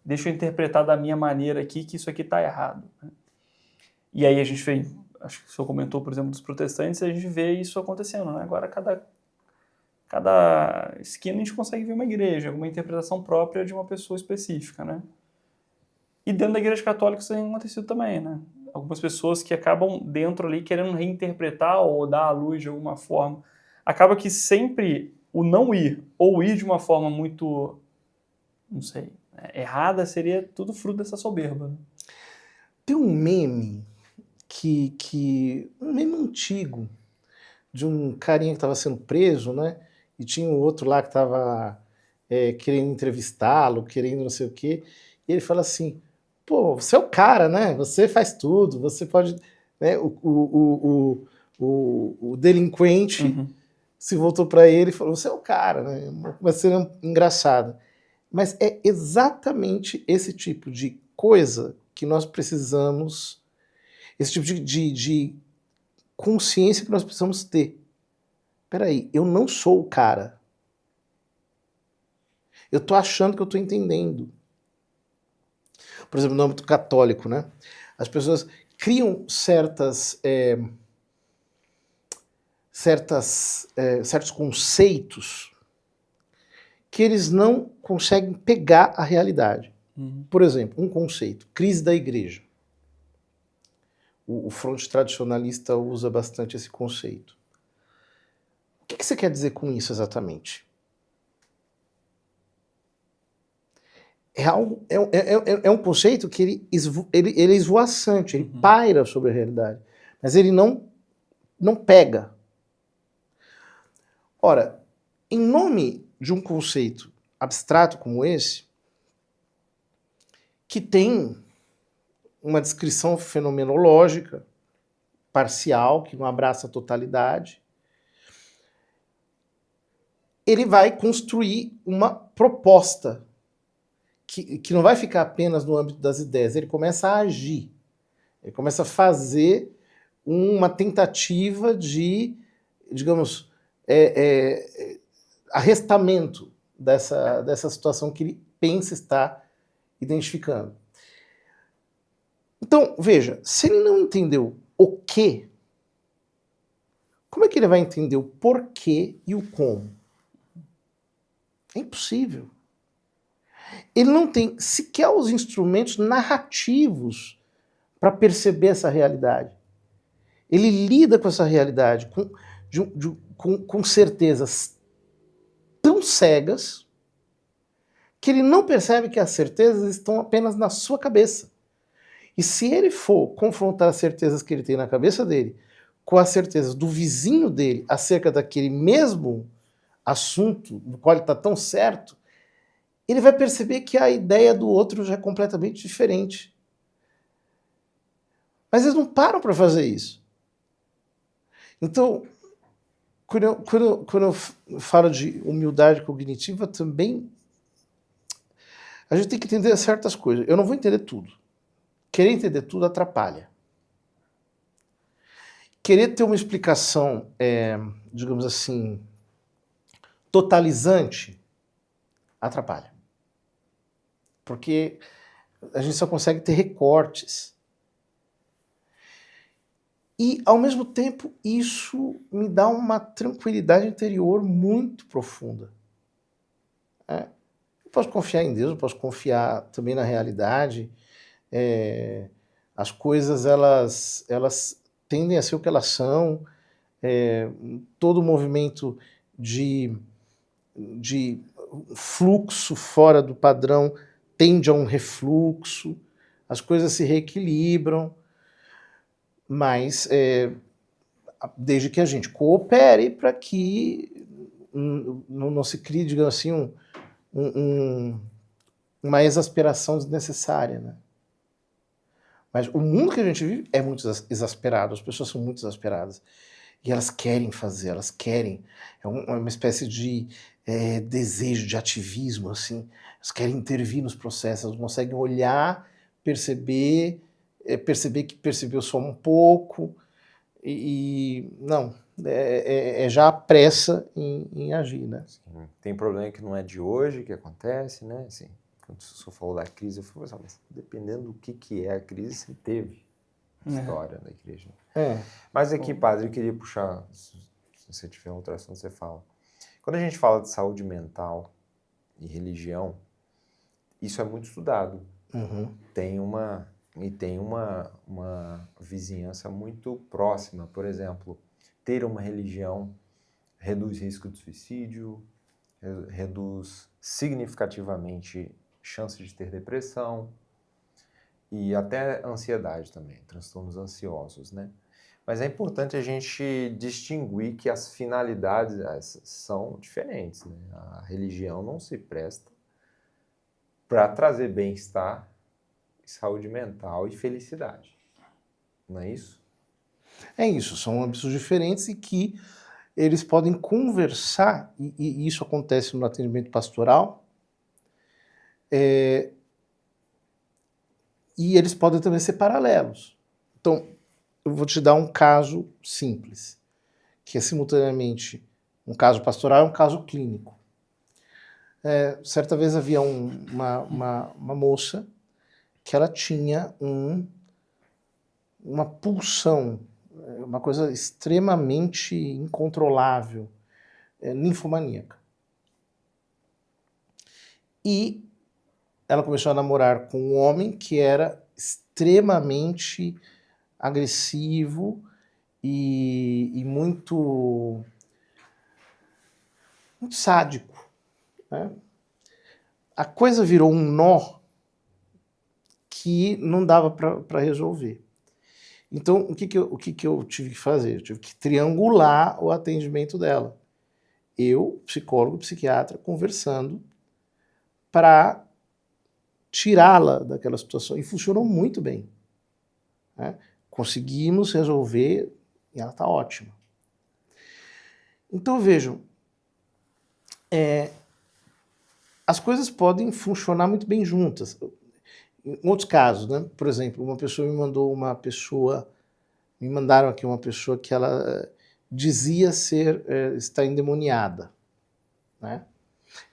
Deixa eu interpretar da minha maneira aqui, que isso aqui está errado. E aí a gente vê, acho que o senhor comentou, por exemplo, dos protestantes, a gente vê isso acontecendo. Né? Agora, cada esquina a gente consegue ver uma igreja, uma interpretação própria de uma pessoa específica. Né? E dentro da igreja católica isso tem acontecido também. Né? Algumas pessoas que acabam dentro ali querendo reinterpretar ou dar à luz de alguma forma. Acaba que sempre... o não ir, ou ir de uma forma muito, não sei, errada, seria tudo fruto dessa soberba. Né? Tem um meme um meme antigo, de um carinha que estava sendo preso, né? E tinha um outro lá que estava querendo entrevistá-lo, querendo não sei o quê. E ele fala assim, pô, você é o cara, né? Você faz tudo, você pode... Né? O delinquente... se voltou para ele e falou, você é o cara, né? Vai ser engraçado. Mas é exatamente esse tipo de coisa que nós precisamos, esse tipo de consciência que nós precisamos ter. Peraí, eu não sou o cara. Eu estou achando que eu estou entendendo. Por exemplo, no âmbito católico, né? As pessoas criam certos conceitos que eles não conseguem pegar a realidade. Por exemplo, um conceito, crise da igreja. O fronte tradicionalista usa bastante esse conceito. O que você quer dizer com isso exatamente? É um conceito que ele é esvoaçante, ele paira sobre a realidade, mas ele não pega. Ora, em nome de um conceito abstrato como esse, que tem uma descrição fenomenológica parcial, que não abraça a totalidade, ele vai construir uma proposta que não vai ficar apenas no âmbito das ideias, ele começa a agir, ele começa a fazer uma tentativa de, digamos, arrestamento dessa situação que ele pensa estar identificando. Então, veja, se ele não entendeu o que, como é que ele vai entender o porquê e o como? É impossível. Ele não tem sequer os instrumentos narrativos para perceber essa realidade. Ele lida com essa realidade com certezas tão cegas que ele não percebe que as certezas estão apenas na sua cabeça. E se ele for confrontar as certezas que ele tem na cabeça dele com as certezas do vizinho dele acerca daquele mesmo assunto do qual ele está tão certo, ele vai perceber que a ideia do outro já é completamente diferente. Mas eles não param para fazer isso. Então, quando eu falo de humildade cognitiva, também a gente tem que entender certas coisas. Eu não vou entender tudo. Querer entender tudo atrapalha. Querer ter uma explicação, digamos assim, totalizante, atrapalha. Porque a gente só consegue ter recortes. E, ao mesmo tempo, isso me dá uma tranquilidade interior muito profunda. Eu posso confiar em Deus, eu posso confiar também na realidade. As coisas, elas tendem a ser o que elas são. Todo movimento de fluxo fora do padrão tende a um refluxo, as coisas se reequilibram, mas desde que a gente coopere para que não se crie, digamos assim, uma exasperação desnecessária, né? Mas o mundo que a gente vive é muito exasperado, as pessoas são muito exasperadas. E elas querem fazer, elas querem. É uma espécie de desejo de ativismo, assim. Elas querem intervir nos processos, elas não conseguem olhar, perceber que percebeu só um pouco, não. Já a pressa em agir, né? Sim. Tem problema que não é de hoje que acontece, né? Assim, quando o senhor falou da crise, eu falei, mas dependendo do que é a crise, você teve história da igreja. Mas aqui, padre, eu queria puxar, se você tiver outra assunto, você fala. Quando a gente fala de saúde mental e religião, isso é muito estudado. Tem uma vizinhança muito próxima. Por exemplo, ter uma religião reduz risco de suicídio, reduz significativamente chance de ter depressão e até ansiedade também, transtornos ansiosos, né? Mas é importante a gente distinguir que as finalidades são diferentes, né? A religião não se presta para trazer bem-estar, saúde mental e felicidade. Não é isso? É isso, são âmbitos diferentes e que eles podem conversar, e isso acontece no atendimento pastoral, e eles podem também ser paralelos. Então, eu vou te dar um caso simples, que é simultaneamente um caso pastoral e um caso clínico. certa vez havia uma moça que ela tinha uma pulsão, uma coisa extremamente incontrolável, ninfomaníaca. E ela começou a namorar com um homem que era extremamente agressivo e muito sádico, né? A coisa virou um nó que não dava para resolver. Então, o que eu tive que fazer? Eu tive que triangular o atendimento dela. Eu, psicólogo, psiquiatra, conversando para tirá-la daquela situação. E funcionou muito bem, né? Conseguimos resolver e ela está ótima. Então, vejam, as coisas podem funcionar muito bem juntas. Em outros casos, né? Por exemplo, me mandaram aqui uma pessoa que ela dizia estar endemoniada, né?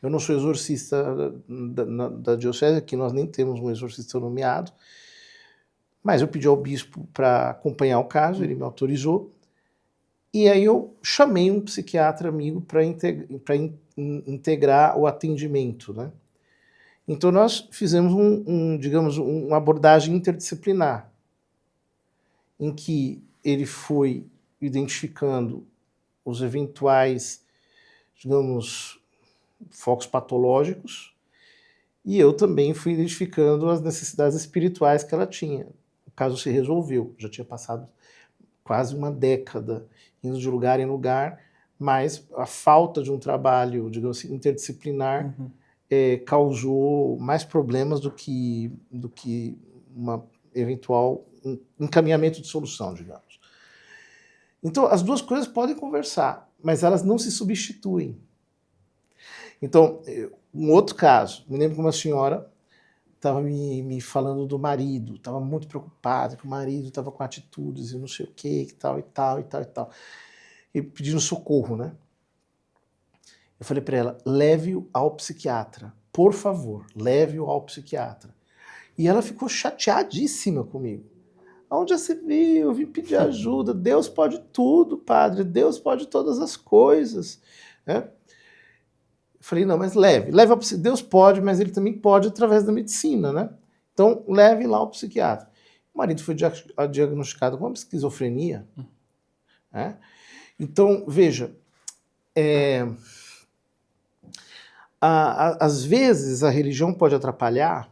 Eu não sou exorcista da diocese, aqui nós nem temos um exorcista nomeado, mas eu pedi ao bispo para acompanhar o caso, ele me autorizou, e aí eu chamei um psiquiatra amigo para integrar o atendimento, né? Então nós fizemos digamos, uma abordagem interdisciplinar, em que ele foi identificando os eventuais, digamos, focos patológicos, e eu também fui identificando as necessidades espirituais que ela tinha. O caso se resolveu, já tinha passado quase uma década indo de lugar em lugar, mas a falta de um trabalho, digamos assim, interdisciplinar causou mais problemas do que uma eventual encaminhamento de solução, digamos. Então, as duas coisas podem conversar, mas elas não se substituem. Então, um outro caso, me lembro que uma senhora estava me falando do marido, estava muito preocupada, que o marido estava com atitudes e não sei o que, e tal, e pedindo socorro, né? Eu falei para ela, leve-o ao psiquiatra, por favor, leve-o ao psiquiatra. E ela ficou chateadíssima comigo. Onde você viu? Eu vim pedir ajuda. Deus pode tudo, padre. Deus pode todas as coisas. Eu falei, não, mas leve ao psiquiatra. Deus pode, mas ele também pode através da medicina, né? Então, leve lá ao psiquiatra. O marido foi diagnosticado com uma esquizofrenia. Né? Então, veja, às vezes a religião pode atrapalhar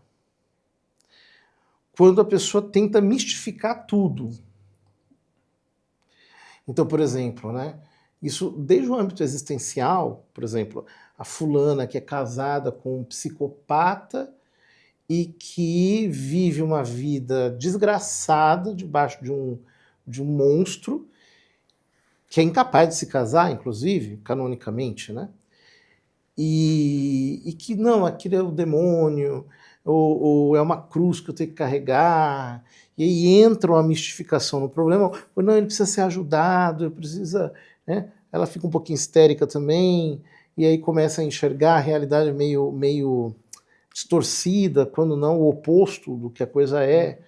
quando a pessoa tenta mistificar tudo. Então, por exemplo, né, isso desde o âmbito existencial, por exemplo, a fulana que é casada com um psicopata e que vive uma vida desgraçada debaixo de um monstro que é incapaz de se casar, inclusive, canonicamente, né? E que não, aquilo é o demônio, ou é uma cruz que eu tenho que carregar, e aí entra uma mistificação no problema, ou não, ele precisa ser ajudado, ele precisa, né? Ela fica um pouquinho histérica também, e aí começa a enxergar a realidade meio distorcida, quando não o oposto do que a coisa é,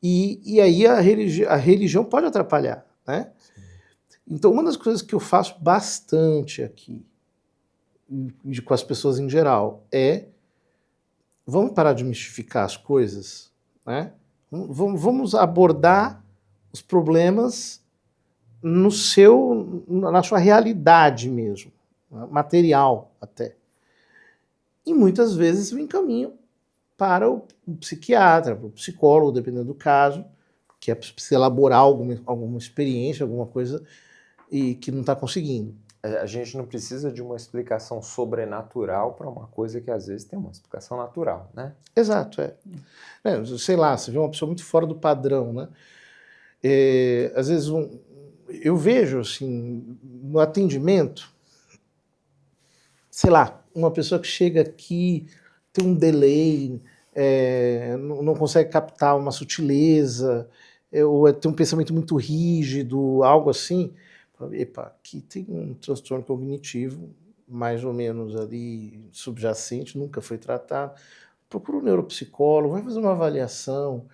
e aí a religião pode atrapalhar, né? Então, uma das coisas que eu faço bastante aqui, com as pessoas em geral, vamos parar de mistificar as coisas, né? Vamos abordar os problemas na sua realidade mesmo, material até. E muitas vezes eu encaminho para o psiquiatra, para o psicólogo, dependendo do caso, que precisa elaborar alguma experiência, alguma coisa, e que não está conseguindo. A gente não precisa de uma explicação sobrenatural para uma coisa que às vezes tem uma explicação natural, né? Exato, sei lá, você vê uma pessoa muito fora do padrão, né? Às vezes eu vejo, assim, no atendimento, sei lá, uma pessoa que chega aqui, tem um delay, não consegue captar uma sutileza, ou tem um pensamento muito rígido, algo assim. Epa, aqui tem um transtorno cognitivo mais ou menos ali subjacente, nunca foi tratado, procura um neuropsicólogo, vai fazer uma avaliação,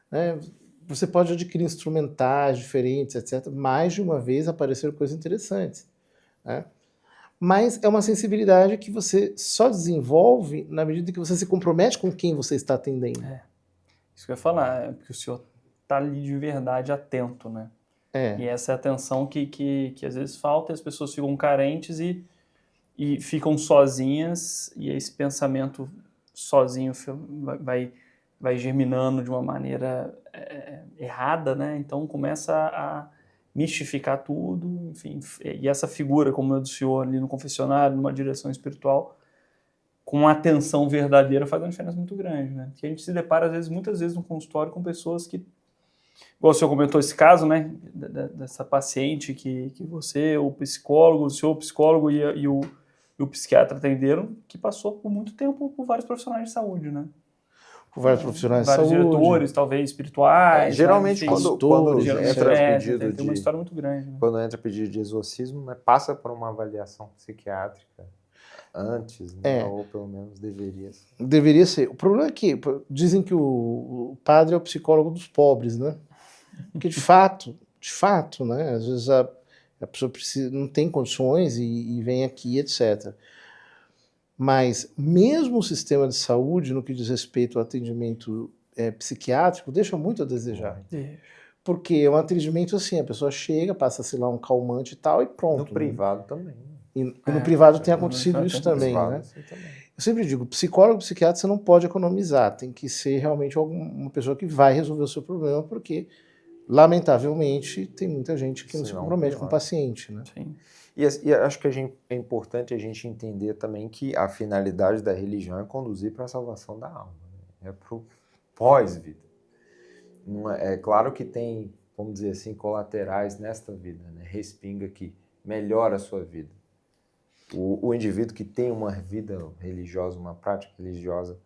né? Você pode adquirir instrumentais diferentes, etc. Mais de uma vez apareceram coisas interessantes, né? Mas é uma sensibilidade que você só desenvolve na medida que você se compromete com quem você está atendendo. Isso que eu ia falar, é porque o senhor tá ali de verdade atento, né? E essa é a atenção que às vezes falta, e as pessoas ficam carentes e ficam sozinhas, e esse pensamento sozinho vai germinando de uma maneira errada, né? Então começa a mistificar tudo, enfim. E essa figura, como a do senhor ali no confessionário, numa direção espiritual, com atenção verdadeira, faz uma diferença muito grande, né? Porque a gente se depara, muitas vezes no consultório com pessoas que, igual o senhor comentou esse caso, né, dessa paciente que você, o psicólogo, o senhor, o psicólogo e o psiquiatra atenderam, que passou por muito tempo por vários profissionais de saúde, né? Por vários profissionais de vários saúde. diretores, talvez, espirituais. Geralmente, né? quando Geralmente, entra pedido tem uma história muito grande. Né? Quando entra pedido de exorcismo, né, passa por uma avaliação psiquiátrica antes, né, ou pelo menos deveria ser. Deveria ser. O problema é que dizem que o padre é o psicólogo dos pobres, né? Porque de fato, né? Às vezes a pessoa não tem condições e vem aqui, etc. Mas mesmo o sistema de saúde, no que diz respeito ao atendimento psiquiátrico, deixa muito a desejar. Porque é um atendimento assim, a pessoa chega, passa, sei lá, um calmante e tal, e pronto. No privado também. E no privado tem acontecido isso também, né? Eu sempre digo, psicólogo, psiquiatra, você não pode economizar, tem que ser realmente uma pessoa que vai resolver o seu problema, porque, lamentavelmente, tem muita gente que não se compromete com o paciente, né? Sim. E acho que é importante a gente entender também que a finalidade da religião é conduzir para a salvação da alma, né? É para o pós-vida. É claro que tem, vamos dizer assim, colaterais nesta vida, né? Respinga que melhora a sua vida. O indivíduo que tem uma vida religiosa, uma prática religiosa,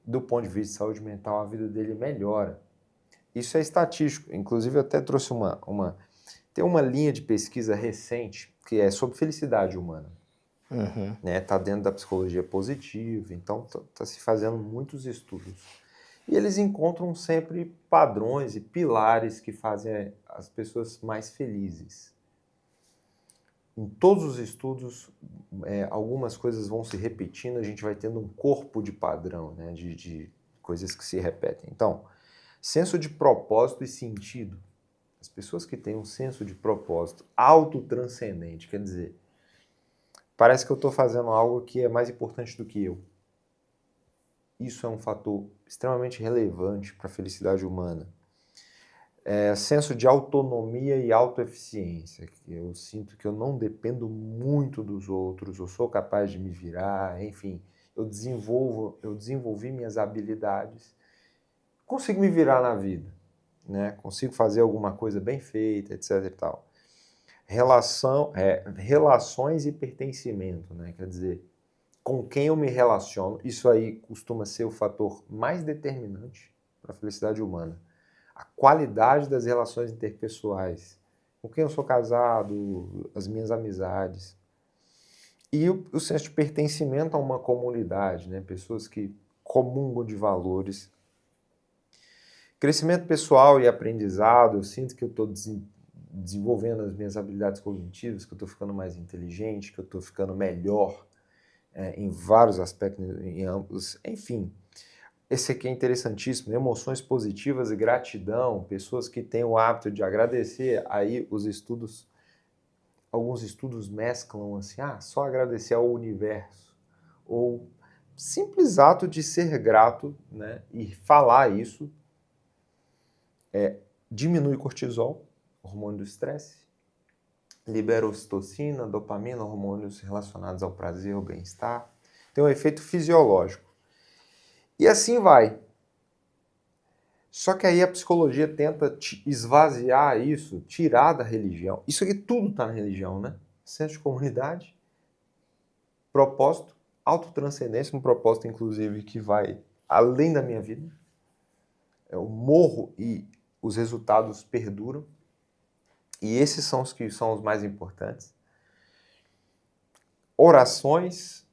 do ponto de vista de saúde mental, a vida dele melhora. Isso é estatístico. Inclusive, eu até trouxe tem uma linha de pesquisa recente que é sobre felicidade humana. Uhum. Né? Tá dentro da psicologia positiva, então tá se fazendo muitos estudos. E eles encontram sempre padrões e pilares que fazem as pessoas mais felizes. Em todos os estudos, algumas coisas vão se repetindo, a gente vai tendo um corpo de padrão, né, de coisas que se repetem. Então, senso de propósito e sentido. As pessoas que têm um senso de propósito autotranscendente, quer dizer, parece que eu estou fazendo algo que é mais importante do que eu. Isso é um fator extremamente relevante para a felicidade humana. Senso de autonomia e autoeficiência. Eu sinto que eu não dependo muito dos outros, eu sou capaz de me virar, enfim, eu desenvolvi minhas habilidades, consigo me virar na vida, né? Consigo fazer alguma coisa bem feita, etc. e tal. Relações e pertencimento, né? Quer dizer, com quem eu me relaciono, isso aí costuma ser o fator mais determinante para a felicidade humana. A qualidade das relações interpessoais, com quem eu sou casado, as minhas amizades. E o senso de pertencimento a uma comunidade, né? Pessoas que comungam de valores. Crescimento pessoal e aprendizado, eu sinto que eu estou desenvolvendo as minhas habilidades cognitivas, que eu estou ficando mais inteligente, que eu estou ficando melhor em vários aspectos, em ambos, enfim. Esse aqui é interessantíssimo, emoções positivas e gratidão, pessoas que têm o hábito de agradecer, aí alguns estudos mesclam assim, só agradecer ao universo, ou simples ato de ser grato, né, e falar isso, diminui cortisol, hormônio do estresse, libera ocitocina, dopamina, hormônios relacionados ao prazer, ao bem-estar, tem um efeito fisiológico. E assim vai. Só que aí a psicologia tenta esvaziar isso, tirar da religião. Isso aqui tudo está na religião, né? Senso de comunidade, propósito, autotranscendência, um propósito, inclusive, que vai além da minha vida. Eu morro e os resultados perduram. E esses são os que são os mais importantes. orações,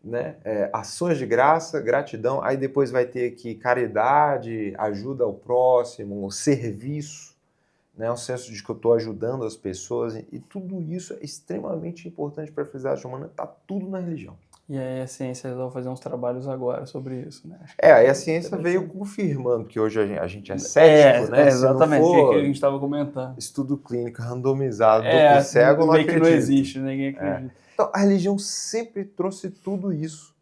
né? Ações de graça, gratidão, aí depois vai ter aqui caridade, ajuda ao próximo, serviço, né? O senso de que eu estou ajudando as pessoas, e tudo isso é extremamente importante para a felicidade humana, está tudo na religião. E aí a ciência resolve fazer uns trabalhos agora sobre isso, né? Aí a ciência veio confirmando que hoje a gente é cético, né? Exatamente, Se não o que a for gente estava comentando. estudo clínico randomizado, duplo cego, eu não meio que acredito. não existe, ninguém acredita. Então, a religião sempre trouxe tudo isso.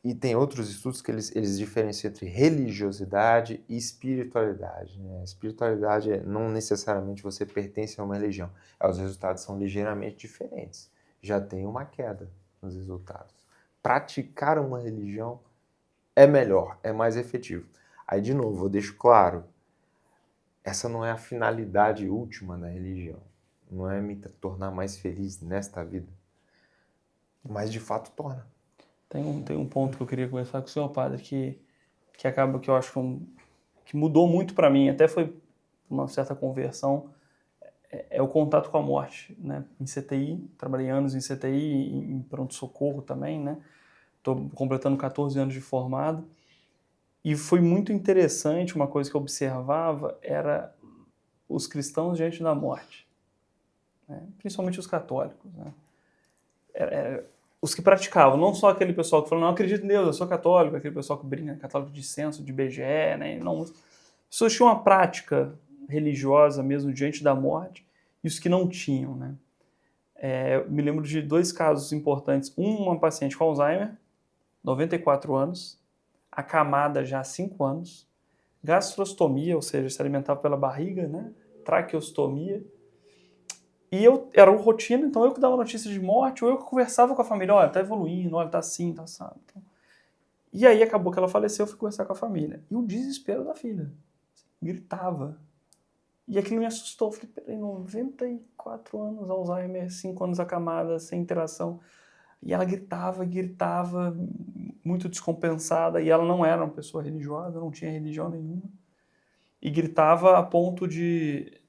E tem outros estudos que eles diferenciam entre religiosidade e espiritualidade, né? Espiritualidade não necessariamente você pertence a uma religião. Os resultados são ligeiramente diferentes. Já tem uma queda nos resultados. Praticar uma religião é melhor, é mais efetivo. Aí, de novo, eu deixo claro, essa não é a finalidade última da religião. Não é me tornar mais feliz nesta vida. Mas, de fato, torna. Tem um ponto que eu queria conversar com o senhor, padre, que acaba que eu acho que mudou muito para mim, até foi uma certa conversão, é o contato com a morte, né? Em CTI, trabalhei anos em CTI, em pronto-socorro também, né? Estou completando 14 anos de formado. E foi muito interessante, uma coisa que eu observava era os cristãos diante da morte, né? Principalmente os católicos, né? Os que praticavam, não só aquele pessoal que falou, não acredito em Deus, eu sou católico, aquele pessoal que brinca, católico de censo, de BGE, né? Não, as pessoas tinham uma prática religiosa mesmo diante da morte, e os que não tinham, né? Eu me lembro de 2 casos importantes. Uma paciente com Alzheimer, 94 anos, acamada já há 5 anos, gastrostomia, ou seja, se alimentava pela barriga, né? Traqueostomia. E era uma rotina, então eu que dava notícia de morte, ou eu que conversava com a família, olha, tá evoluindo, olha, tá assim, tá assado. E aí acabou que ela faleceu, eu fui conversar com a família. E o desespero da filha, gritava. E aquilo me assustou, eu falei, peraí, 94 anos, Alzheimer, 5 anos acamada, sem interação. E ela gritava, muito descompensada, e ela não era uma pessoa religiosa, não tinha religião nenhuma. E gritava a ponto de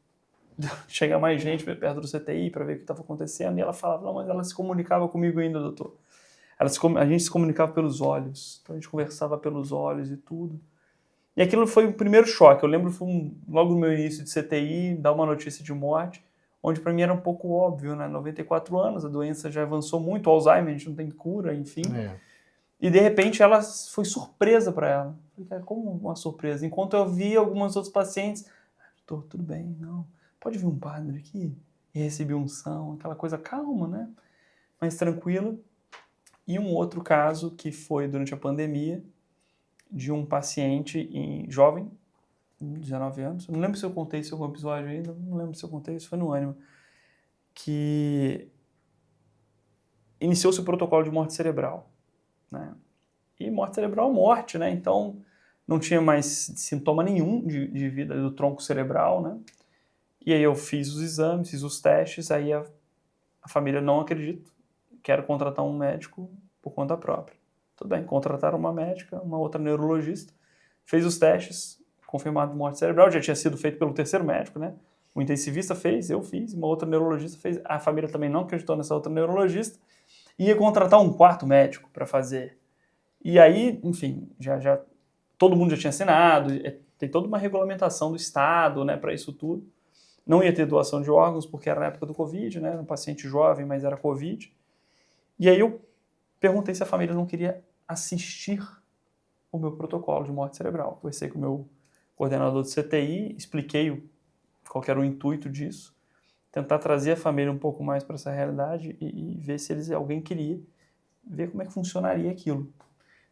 chegar mais gente perto do CTI para ver o que estava acontecendo, e ela falava, não, mas ela se comunicava comigo ainda, doutor. A gente se comunicava pelos olhos, então a gente conversava pelos olhos e tudo. E aquilo foi o primeiro choque. Eu lembro, logo no meu início de CTI, dar uma notícia de morte, onde para mim era um pouco óbvio, né? 94 anos, a doença já avançou muito, o Alzheimer, a gente não tem cura, enfim. E de repente ela foi surpresa para ela. Eu falei, cara, como uma surpresa? Enquanto eu vi alguns outros pacientes, doutor, tudo bem, não. Pode vir um padre aqui e receber unção, aquela coisa calma, né? Mais tranquila. E um outro caso que foi durante a pandemia, de um paciente jovem, 19 anos, eu não lembro se eu contei isso em algum episódio ainda, não lembro se eu contei, isso foi no Ânima, que iniciou-se o protocolo de morte cerebral, né? E morte cerebral é morte, né? Então não tinha mais sintoma nenhum de vida do tronco cerebral, né? E aí eu fiz os exames, fiz os testes, aí a família não acredita, quero contratar um médico por conta própria. Tudo bem, contrataram uma médica, uma outra neurologista, fez os testes, confirmado morte cerebral, já tinha sido feito pelo terceiro médico, né? O intensivista fez, eu fiz, uma outra neurologista fez, a família também não acreditou nessa outra neurologista, ia contratar um 4º médico para fazer. E aí, enfim, já todo mundo já tinha assinado, tem toda uma regulamentação do Estado, né, para isso tudo. Não ia ter doação de órgãos, porque era na época do Covid, né? Era um paciente jovem, mas era Covid. E aí eu perguntei se a família não queria assistir o meu protocolo de morte cerebral. Conversei com o meu coordenador de CTI, expliquei qual era o intuito disso, tentar trazer a família um pouco mais para essa realidade e ver se alguém queria ver como é que funcionaria aquilo.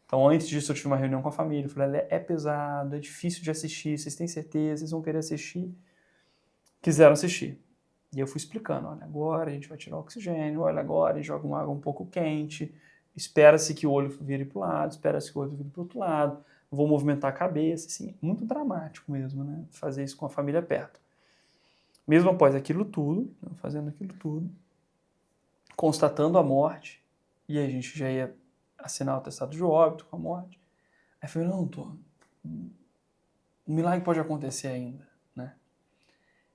Então, antes disso, eu tive uma reunião com a família. Eu falei, é pesado, é difícil de assistir, vocês têm certeza, vocês vão querer assistir? Quiseram assistir. E eu fui explicando, olha, agora a gente vai tirar o oxigênio, olha, agora a gente joga uma água um pouco quente, espera-se que o olho vire para o lado, espera-se que o olho vire para o outro lado, vou movimentar a cabeça, assim, muito dramático mesmo, né? Fazer isso com a família perto. Mesmo após aquilo tudo, fazendo aquilo tudo, constatando a morte, e a gente já ia assinar o atestado de óbito com a morte. Aí eu falei, não, doutor, um milagre pode acontecer ainda, né?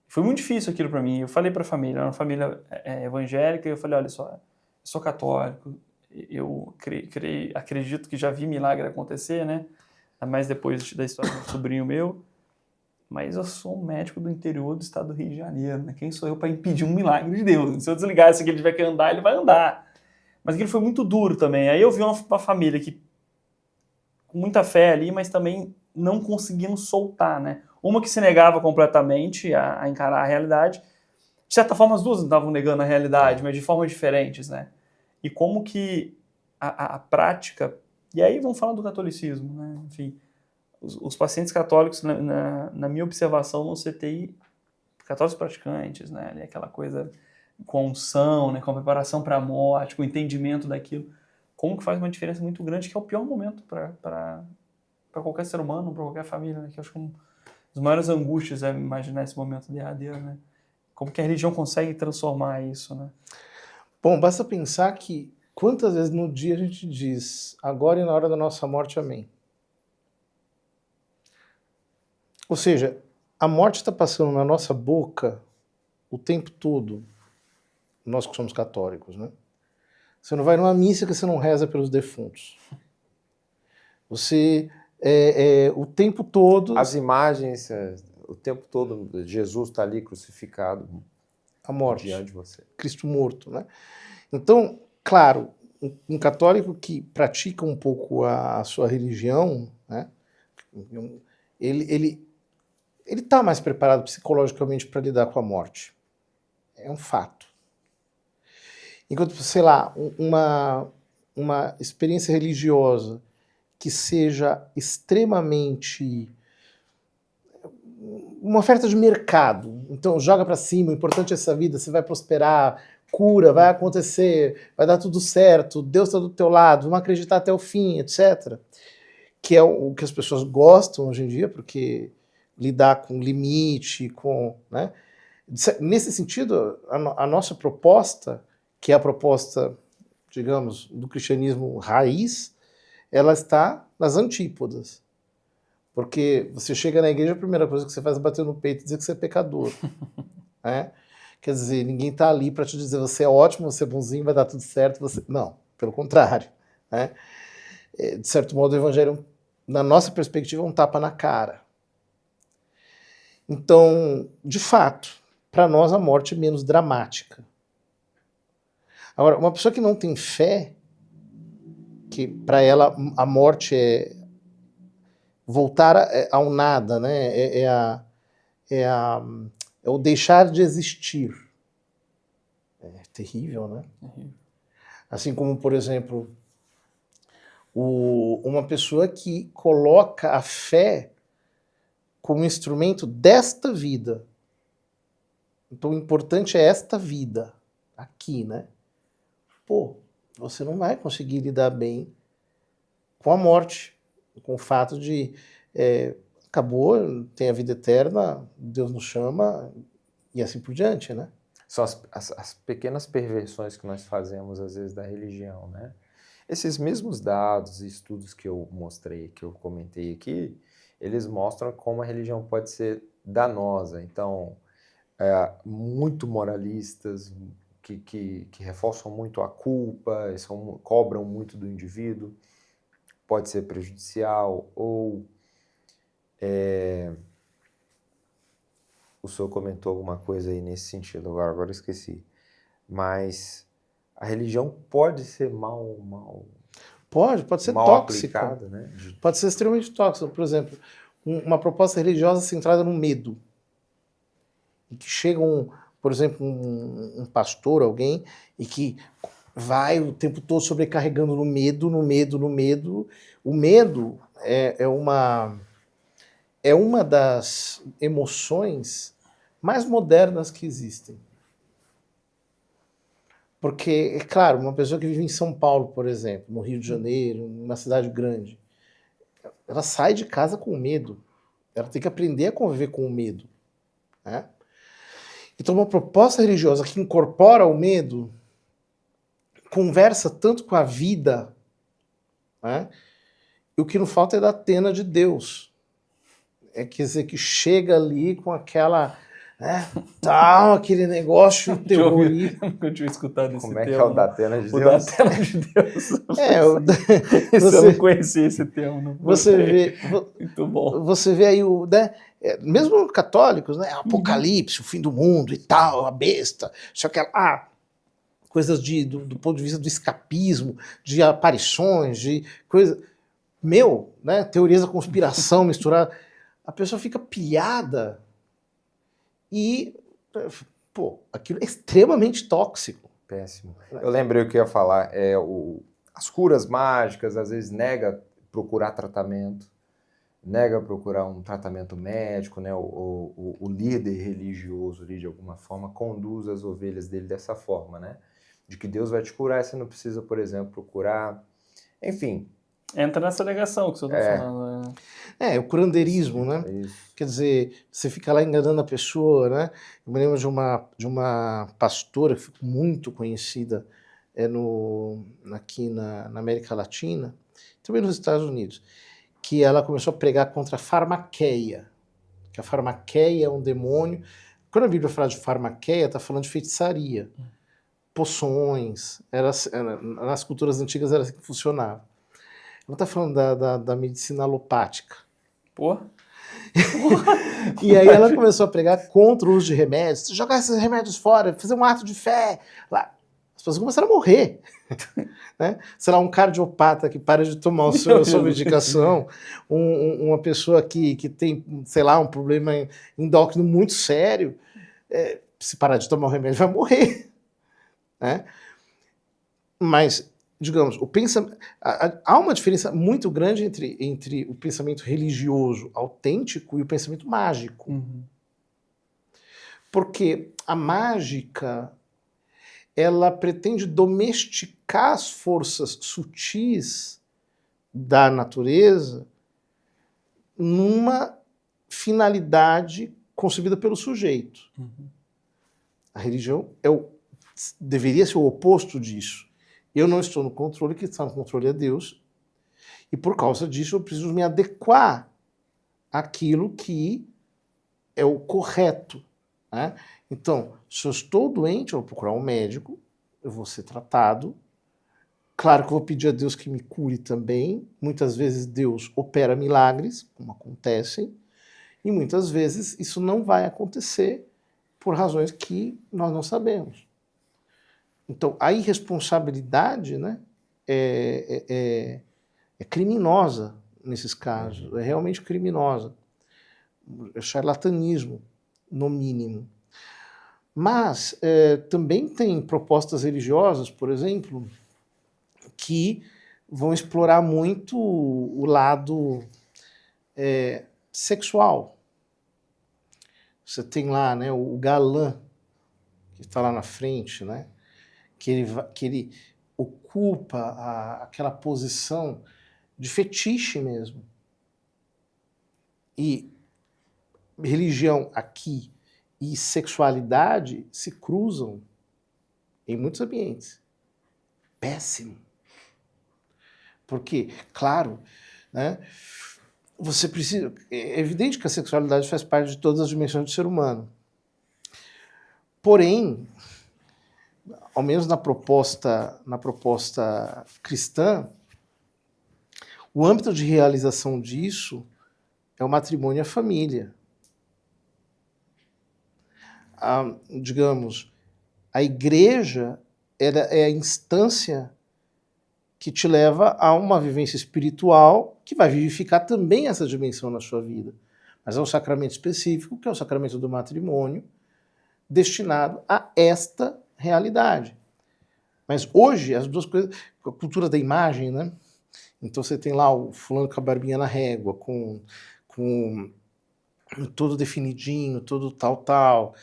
Foi muito difícil aquilo para mim. Eu falei para a família, era uma família evangélica, e eu falei, olha só, sou católico, eu acredito que já vi milagre acontecer, né? Mas depois da história do sobrinho meu, mas eu sou um médico do interior do estado do Rio de Janeiro, né? Quem sou eu para impedir um milagre de Deus? Se eu desligasse que ele tiver que andar, ele vai andar. Mas aquilo foi muito duro também. Aí eu vi uma família que com muita fé ali, mas também não conseguiam soltar, né? Uma que se negava completamente a encarar a realidade. De certa forma, as duas não estavam negando a realidade, mas de formas diferentes, né? E como que a prática... E aí vamos falar do catolicismo, né? Enfim, os pacientes católicos, na minha observação no CTI, católicos praticantes, né? Ali, aquela coisa com unção, né? Com preparação para a morte, com entendimento daquilo, como que faz uma diferença muito grande, que é o pior momento para qualquer ser humano, para qualquer família, né? Que eu acho que uma das maiores angústias é imaginar esse momento derradeiro, né? Como que a religião consegue transformar isso, né? Bom, basta pensar que quantas vezes no dia a gente diz, agora e na hora da nossa morte, amém. Ou seja, a morte está passando na nossa boca o tempo todo, nós que somos católicos, né? Você não vai numa missa que você não reza pelos defuntos. Você, o tempo todo... As imagens, o tempo todo, Jesus está ali crucificado a morte, diante de você. Cristo morto, né? Então, claro, um católico que pratica um pouco a sua religião, né? Ele está mais preparado psicologicamente para lidar com a morte. É um fato. Enquanto, sei lá, uma experiência religiosa que seja extremamente... uma oferta de mercado. Então, joga para cima, o importante é essa vida, você vai prosperar, cura, vai acontecer, vai dar tudo certo, Deus está do teu lado, vamos acreditar até o fim, etc. Que é o que as pessoas gostam hoje em dia, porque lidar com limite, com... né? Nesse sentido, a nossa proposta, que é a proposta, digamos, do cristianismo raiz, ela está nas antípodas. Porque você chega na igreja, a primeira coisa que você faz é bater no peito e dizer que você é pecador. Né? Quer dizer, ninguém está ali para te dizer você é ótimo, você é bonzinho, vai dar tudo certo. Você... Não, pelo contrário. Né? De certo modo, o evangelho, na nossa perspectiva, é um tapa na cara. Então, de fato, para nós a morte é menos dramática. Agora, uma pessoa que não tem fé, que para ela a morte é voltar ao nada, né? É o deixar de existir. É terrível, né? Assim como, por exemplo, uma pessoa que coloca a fé como instrumento desta vida. Então o importante é esta vida, aqui, né? Pô, você não vai conseguir lidar bem com a morte, com o fato de acabou, tem a vida eterna, Deus nos chama e assim por diante, né? São as pequenas perversões que nós fazemos, às vezes, da religião, né? Esses mesmos dados e estudos que eu mostrei, que eu comentei aqui, eles mostram como a religião pode ser danosa. Então, muito moralistas, que reforçam muito a culpa, cobram muito do indivíduo, pode ser prejudicial, ou o senhor comentou alguma coisa aí nesse sentido, agora eu esqueci. Mas a religião pode ser Pode ser mal tóxica. aplicada, né? Pode ser extremamente tóxica. Por exemplo, uma proposta religiosa centrada no medo. Que chega, por exemplo, um pastor, alguém, e que vai o tempo todo sobrecarregando no medo, no medo, no medo. O medo é uma das emoções mais modernas que existem. Porque, é claro, uma pessoa que vive em São Paulo, por exemplo, no Rio de Janeiro, numa cidade grande, ela sai de casa com medo. Ela tem que aprender a conviver com o medo. Né? Então, uma proposta religiosa que incorpora o medo, conversa tanto com a vida, né? E o que não falta é da tena de Deus. Quer dizer, que chega ali com aquela né? Tal, aquele negócio terrorista. Eu tinha escutado esse Como é que termo. é o da Atena de O da Deus? Atena de Deus. Você- Eu não conhecia esse termo. Não Você vê, Muito bom. você vê aí né, mesmo católicos, né? Apocalipse, o fim do mundo e tal, a besta, só que coisas do ponto de vista do escapismo, de aparições, de coisa. Né? Teorias da conspiração misturada. A pessoa fica pilhada e, pô, aquilo é extremamente tóxico. Péssimo. Eu lembrei o que eu ia falar. As curas mágicas, às vezes, nega procurar tratamento, nega procurar um tratamento médico, né? O líder religioso, ali, de alguma forma, conduz as ovelhas dele dessa forma, né? De que Deus vai te curar, você não precisa, por exemplo, procurar... Enfim. Entra nessa negação que você está falando. O curandeirismo, né? Isso. Quer dizer, você fica lá enganando a pessoa, né? Eu me lembro de uma pastora que ficou muito conhecida aqui na América Latina, também nos Estados Unidos, que ela começou a pregar contra a farmaqueia, que a farmaqueia é um demônio. Quando a Bíblia fala de farmaqueia, está falando de feitiçaria, poções, nas culturas antigas era assim que funcionava. Ela está falando da medicina alopática. Pô. E aí ela começou a pregar contra o uso de remédios, jogar esses remédios fora, fazer um ato de fé. Lá, as pessoas começaram a morrer. Né? Sei lá, um cardiopata que para de tomar a sua medicação, uma pessoa que tem, sei lá, um problema endócrino muito sério, se parar de tomar o remédio vai morrer. Né? Mas, digamos, há uma diferença muito grande entre o pensamento religioso autêntico e o pensamento mágico. Uhum. Porque a mágica, ela pretende domesticar as forças sutis da natureza numa finalidade concebida pelo sujeito. Uhum. A religião deveria ser o oposto disso. Eu não estou no controle, quem está no controle é Deus, e por causa disso eu preciso me adequar àquilo que é o correto. Né? Então, se eu estou doente, eu vou procurar um médico, eu vou ser tratado. Claro que eu vou pedir a Deus que me cure também. Muitas vezes Deus opera milagres, como acontecem, e muitas vezes isso não vai acontecer por razões que nós não sabemos. Então, a irresponsabilidade, né, é criminosa nesses casos, é realmente criminosa. É charlatanismo, no mínimo. Mas também tem propostas religiosas, por exemplo, que vão explorar muito o lado sexual. Você tem lá, né, o galã, que está lá na frente, né, que ele ocupa aquela posição de fetiche mesmo. E religião aqui e sexualidade se cruzam em muitos ambientes. Péssimo. Porque, claro, né, você precisa... É evidente que a sexualidade faz parte de todas as dimensões do ser humano. Porém, ao menos na proposta cristã, o âmbito de realização disso é o matrimônio e a família. Digamos, a igreja é a instância que te leva a uma vivência espiritual que vai vivificar também essa dimensão na sua vida. Mas é um sacramento específico, que é o sacramento do matrimônio, destinado a esta realidade. Mas hoje, as duas coisas... A cultura da imagem, né? Então você tem lá o fulano com a barbinha na régua, com todo definidinho, todo tal,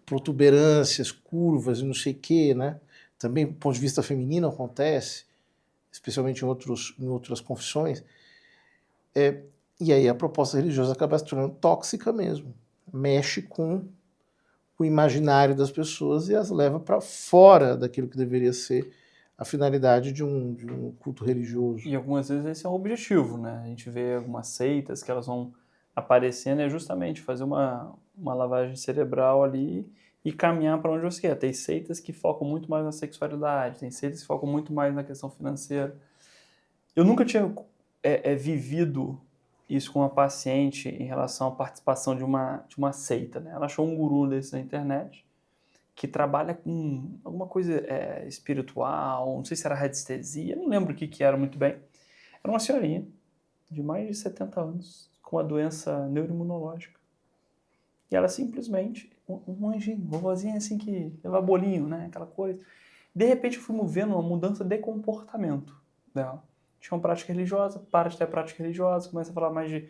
protuberâncias, curvas e não sei o quê, né? Também do ponto de vista feminino acontece, especialmente em outras confissões. E aí a proposta religiosa acaba se tornando tóxica mesmo. Mexe com o imaginário das pessoas e as leva para fora daquilo que deveria ser a finalidade de um culto religioso. E algumas vezes esse é o objetivo, né? A gente vê algumas seitas que elas vão aparecendo é justamente fazer uma lavagem cerebral ali e caminhar para onde você quer. Tem seitas que focam muito mais na sexualidade, tem seitas que focam muito mais na questão financeira. Eu nunca tinha vivido isso com uma paciente em relação à participação de uma seita, né? Ela achou um guru desse na internet que trabalha com alguma coisa espiritual, não sei se era radiestesia, não lembro o que era muito bem. Era uma senhorinha de mais de 70 anos com uma doença neuroimunológica. E ela simplesmente, um anjinho, vovozinha assim que leva bolinho, né? Aquela coisa. De repente eu fui vendo uma mudança de comportamento dela. Tinha uma prática religiosa, para de ter prática religiosa, começa a falar mais de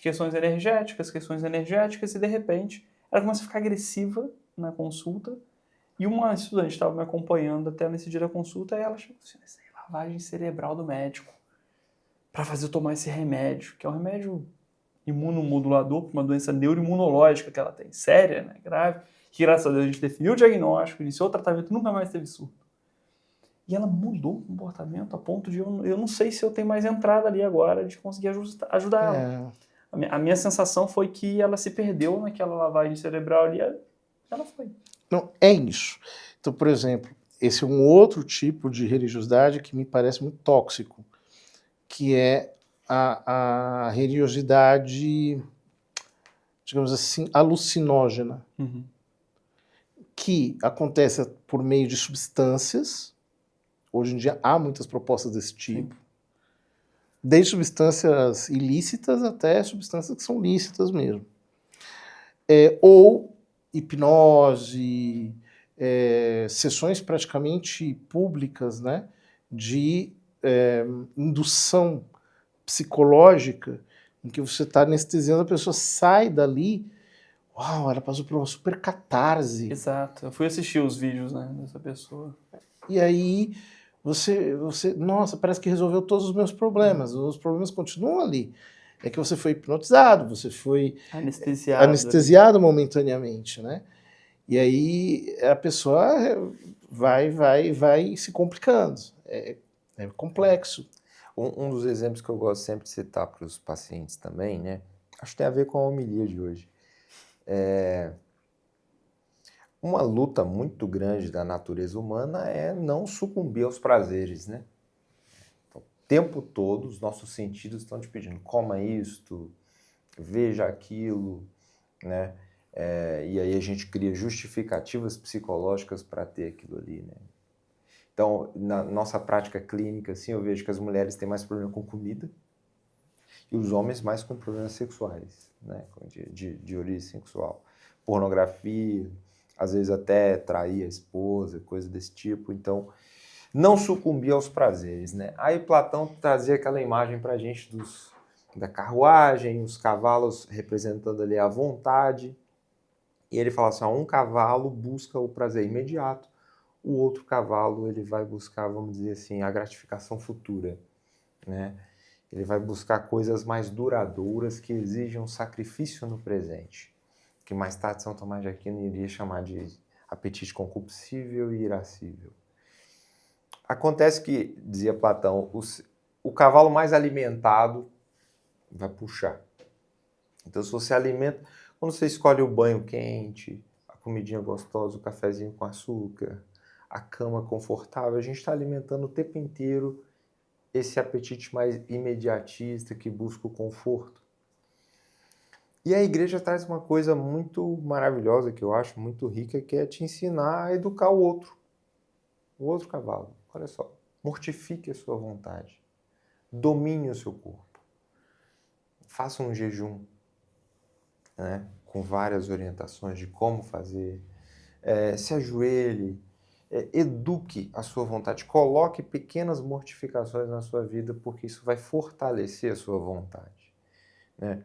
questões energéticas, e de repente ela começa a ficar agressiva na consulta. E uma estudante estava me acompanhando até nesse dia da consulta, e ela chegou assim, essa é lavagem cerebral do médico para fazer eu tomar esse remédio, que é um remédio imunomodulador para uma doença neuroimunológica que ela tem, séria, né, grave, que graças a Deus a gente definiu o diagnóstico, iniciou o tratamento, nunca mais teve surto. E ela mudou o comportamento a ponto de eu não sei se eu tenho mais entrada ali agora de conseguir ajudar ela. A minha sensação foi que ela se perdeu naquela lavagem cerebral ali, ela foi. Não, é isso. Então, por exemplo, esse é um outro tipo de religiosidade que me parece muito tóxico, que é a religiosidade, digamos assim, alucinógena, que acontece por meio de substâncias. Hoje em dia há muitas propostas desse tipo. Sim. Desde substâncias ilícitas até substâncias que são lícitas mesmo. Ou hipnose, sessões praticamente públicas, né, de indução psicológica, em que você está anestesiando, a pessoa sai dali, uau, ela passou por uma super catarse. Exato, eu fui assistir os vídeos, né, dessa pessoa. E aí você, nossa, parece que resolveu todos os meus problemas, os problemas continuam ali. É que você foi hipnotizado, você foi anestesiado momentaneamente, né? E aí a pessoa vai se complicando. É complexo. Um dos exemplos que eu gosto sempre de citar para os pacientes também, né? Acho que tem a ver com a homilia de hoje. Uma luta muito grande da natureza humana é não sucumbir aos prazeres, né? Então, o tempo todo os nossos sentidos estão te pedindo, coma isto, veja aquilo, né? E aí a gente cria justificativas psicológicas para ter aquilo ali, né? Então, na nossa prática clínica, assim, eu vejo que as mulheres têm mais problema com comida e os homens mais com problemas sexuais, né? De origem sexual. Pornografia, às vezes até trair a esposa, coisa desse tipo. Então, não sucumbir aos prazeres, né? Aí Platão trazia aquela imagem para a gente da carruagem, os cavalos representando ali a vontade. E ele fala assim, um cavalo busca o prazer imediato, o outro cavalo ele vai buscar, vamos dizer assim, a gratificação futura, né? Ele vai buscar coisas mais duradouras que exigem um sacrifício no presente, que mais tarde São Tomás de Aquino iria chamar de apetite concupiscível e irascível. Acontece que, dizia Platão, o cavalo mais alimentado vai puxar. Então, se você alimenta, quando você escolhe o banho quente, a comidinha gostosa, o cafezinho com açúcar, a cama confortável, a gente está alimentando o tempo inteiro esse apetite mais imediatista que busca o conforto. E a igreja traz uma coisa muito maravilhosa, que eu acho muito rica, que é te ensinar a educar o outro cavalo. Olha só, mortifique a sua vontade, domine o seu corpo, faça um jejum, né, com várias orientações de como fazer, se ajoelhe, eduque a sua vontade, coloque pequenas mortificações na sua vida, porque isso vai fortalecer a sua vontade, né?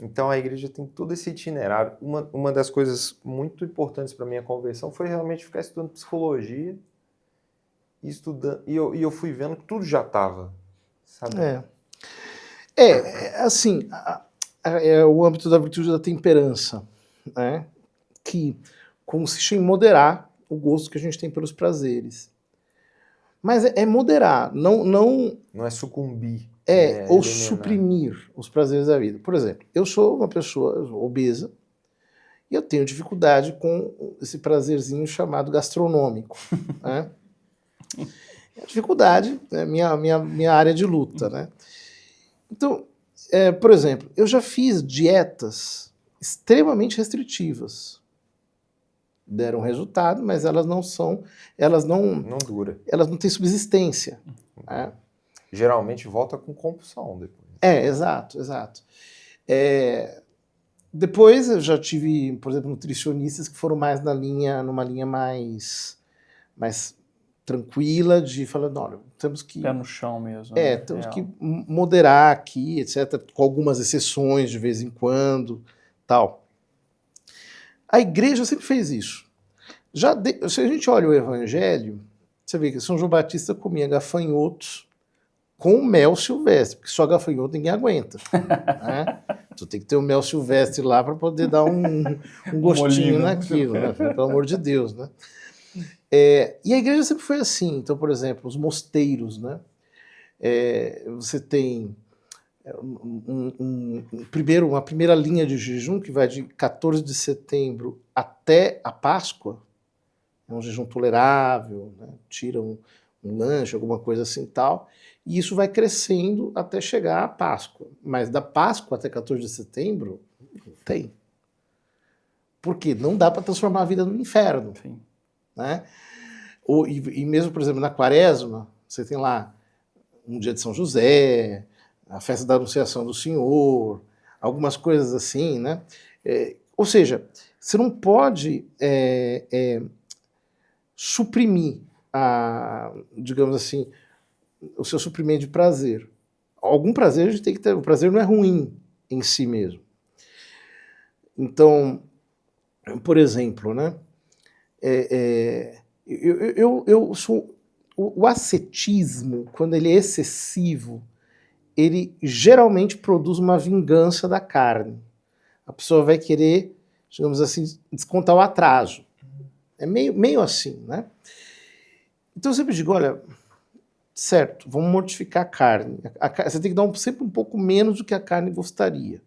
Então a igreja tem todo esse itinerário. Uma das coisas muito importantes para a minha conversão foi realmente ficar estudando psicologia e eu fui vendo que tudo já estava, sabe? Assim, é o âmbito da virtude da temperança, né? Que consiste em moderar o gosto que a gente tem pelos prazeres. Mas é moderar, não é sucumbir. ou eliminar. suprimir os prazeres da vida. Por exemplo, eu sou uma pessoa obesa e eu tenho dificuldade com esse prazerzinho chamado gastronômico, né? Dificuldade é minha área de luta, né? Então, por exemplo, eu já fiz dietas extremamente restritivas. Deram resultado, mas elas não dura. Elas não têm subsistência. Né? Geralmente volta com compulsão depois. Exato. Depois eu já tive, por exemplo, nutricionistas que foram mais numa linha mais tranquila de falando, olha, temos que... Pé no chão mesmo. Temos que moderar aqui, etc., com algumas exceções de vez em quando, tal. A igreja sempre fez isso. Se a gente olha o evangelho, você vê que São João Batista comia gafanhotos com mel silvestre, porque só gafanhoto ninguém aguenta. Né? Tu tem que ter o mel silvestre lá para poder dar um gostinho naquilo, né? Pelo amor de Deus, né? E a igreja sempre foi assim. Então, por exemplo, os mosteiros, né? Você tem uma primeira linha de jejum que vai de 14 de setembro até a Páscoa. É um jejum tolerável, né? Tira um lanche, alguma coisa assim tal. E isso vai crescendo até chegar à Páscoa. Mas da Páscoa até 14 de setembro, não tem. Porque não dá para transformar a vida no inferno. Sim. Né? E mesmo, por exemplo, na Quaresma, você tem lá um dia de São José, a festa da Anunciação do Senhor, algumas coisas assim, né? Ou seja, você não pode suprimir, digamos assim, o seu suprimento de prazer. Algum prazer a gente tem que ter. O prazer não é ruim em si mesmo. Então, por exemplo, né? Eu sou o ascetismo, quando ele é excessivo, ele geralmente produz uma vingança da carne. A pessoa vai querer, digamos assim, descontar o atraso. É meio assim, né? Então eu sempre digo, olha, certo, vamos mortificar a carne. Você tem que dar sempre um pouco menos do que a carne gostaria.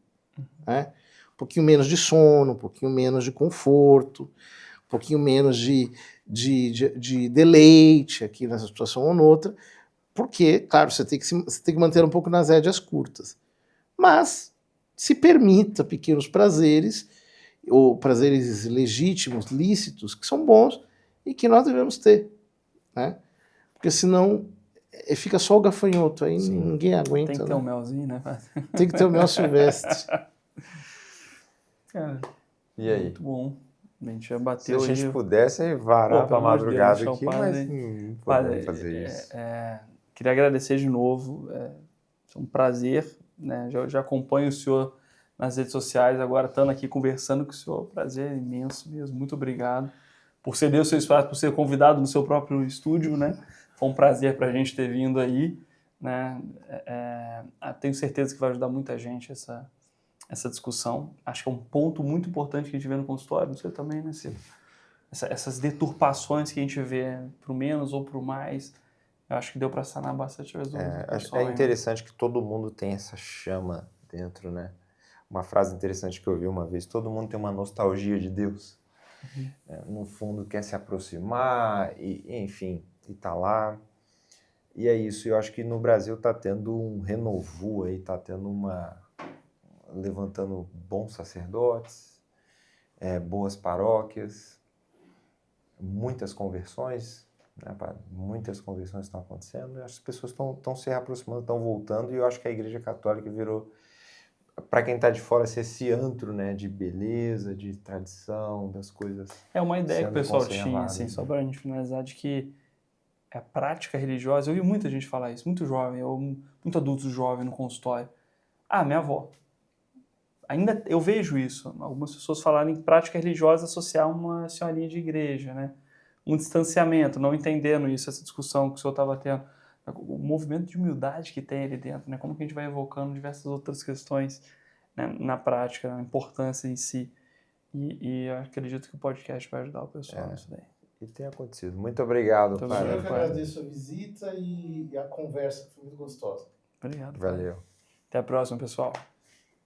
Né? Um pouquinho menos de sono, um pouquinho menos de conforto, um pouquinho menos de deleite aqui nessa situação ou noutra, porque, claro, você tem que manter um pouco nas rédeas curtas. Mas se permita pequenos prazeres, ou prazeres legítimos, lícitos, que são bons e que nós devemos ter. Né? Porque senão fica só o gafanhoto, aí Sim. Ninguém aguenta. Tem que ter um melzinho, né? Tem que ter o mel silvestre. Cara, e aí? Muito bom. A gente já bateu. Se a gente pudesse varar para a madrugada Deus, aqui, mas não podemos fazer isso. Queria agradecer de novo. É um prazer. Né? Já acompanho o senhor nas redes sociais, agora estando aqui conversando com o senhor. Prazer imenso mesmo. Muito obrigado por ceder o seu espaço, por ser convidado no seu próprio estúdio. Né? Foi um prazer para a gente ter vindo aí. Né? Tenho certeza que vai ajudar muita gente essa discussão. Acho que é um ponto muito importante que a gente vê no consultório, não sei também, né, Ciro? Essas deturpações que a gente vê pro menos ou pro mais, eu acho que deu para sanar bastante as dúvidas. É interessante que todo mundo tem essa chama dentro, né? Uma frase interessante que eu ouvi uma vez, todo mundo tem uma nostalgia de Deus. No fundo quer se aproximar, enfim, e tá lá. E é isso, eu acho que no Brasil tá tendo um renovo aí, tá tendo levantando bons sacerdotes, boas paróquias, muitas conversões, né, muitas conversões estão acontecendo, e as pessoas estão se aproximando, estão voltando, e eu acho que a Igreja Católica virou, para quem está de fora, esse antro, né, de beleza, de tradição, das coisas. É uma ideia que o pessoal tinha, assim, só para a gente finalizar, de que a prática religiosa, eu vi muita gente falar isso, muito jovem, ou muito adulto jovem no consultório. Minha avó. Ainda eu vejo isso, algumas pessoas falarem que prática religiosa associar uma senhorinha de igreja, né? Um distanciamento, não entendendo isso, essa discussão que o senhor estava tendo, o movimento de humildade que tem ali dentro, né? Como que a gente vai evocando diversas outras questões, né? Na prática, a importância em si. E eu acredito que o podcast vai ajudar o pessoal nisso daí. E tem acontecido. Muito obrigado, Padre. Eu que agradeço a visita e a conversa, que foi muito gostosa. Obrigado. Valeu. Até a próxima, pessoal.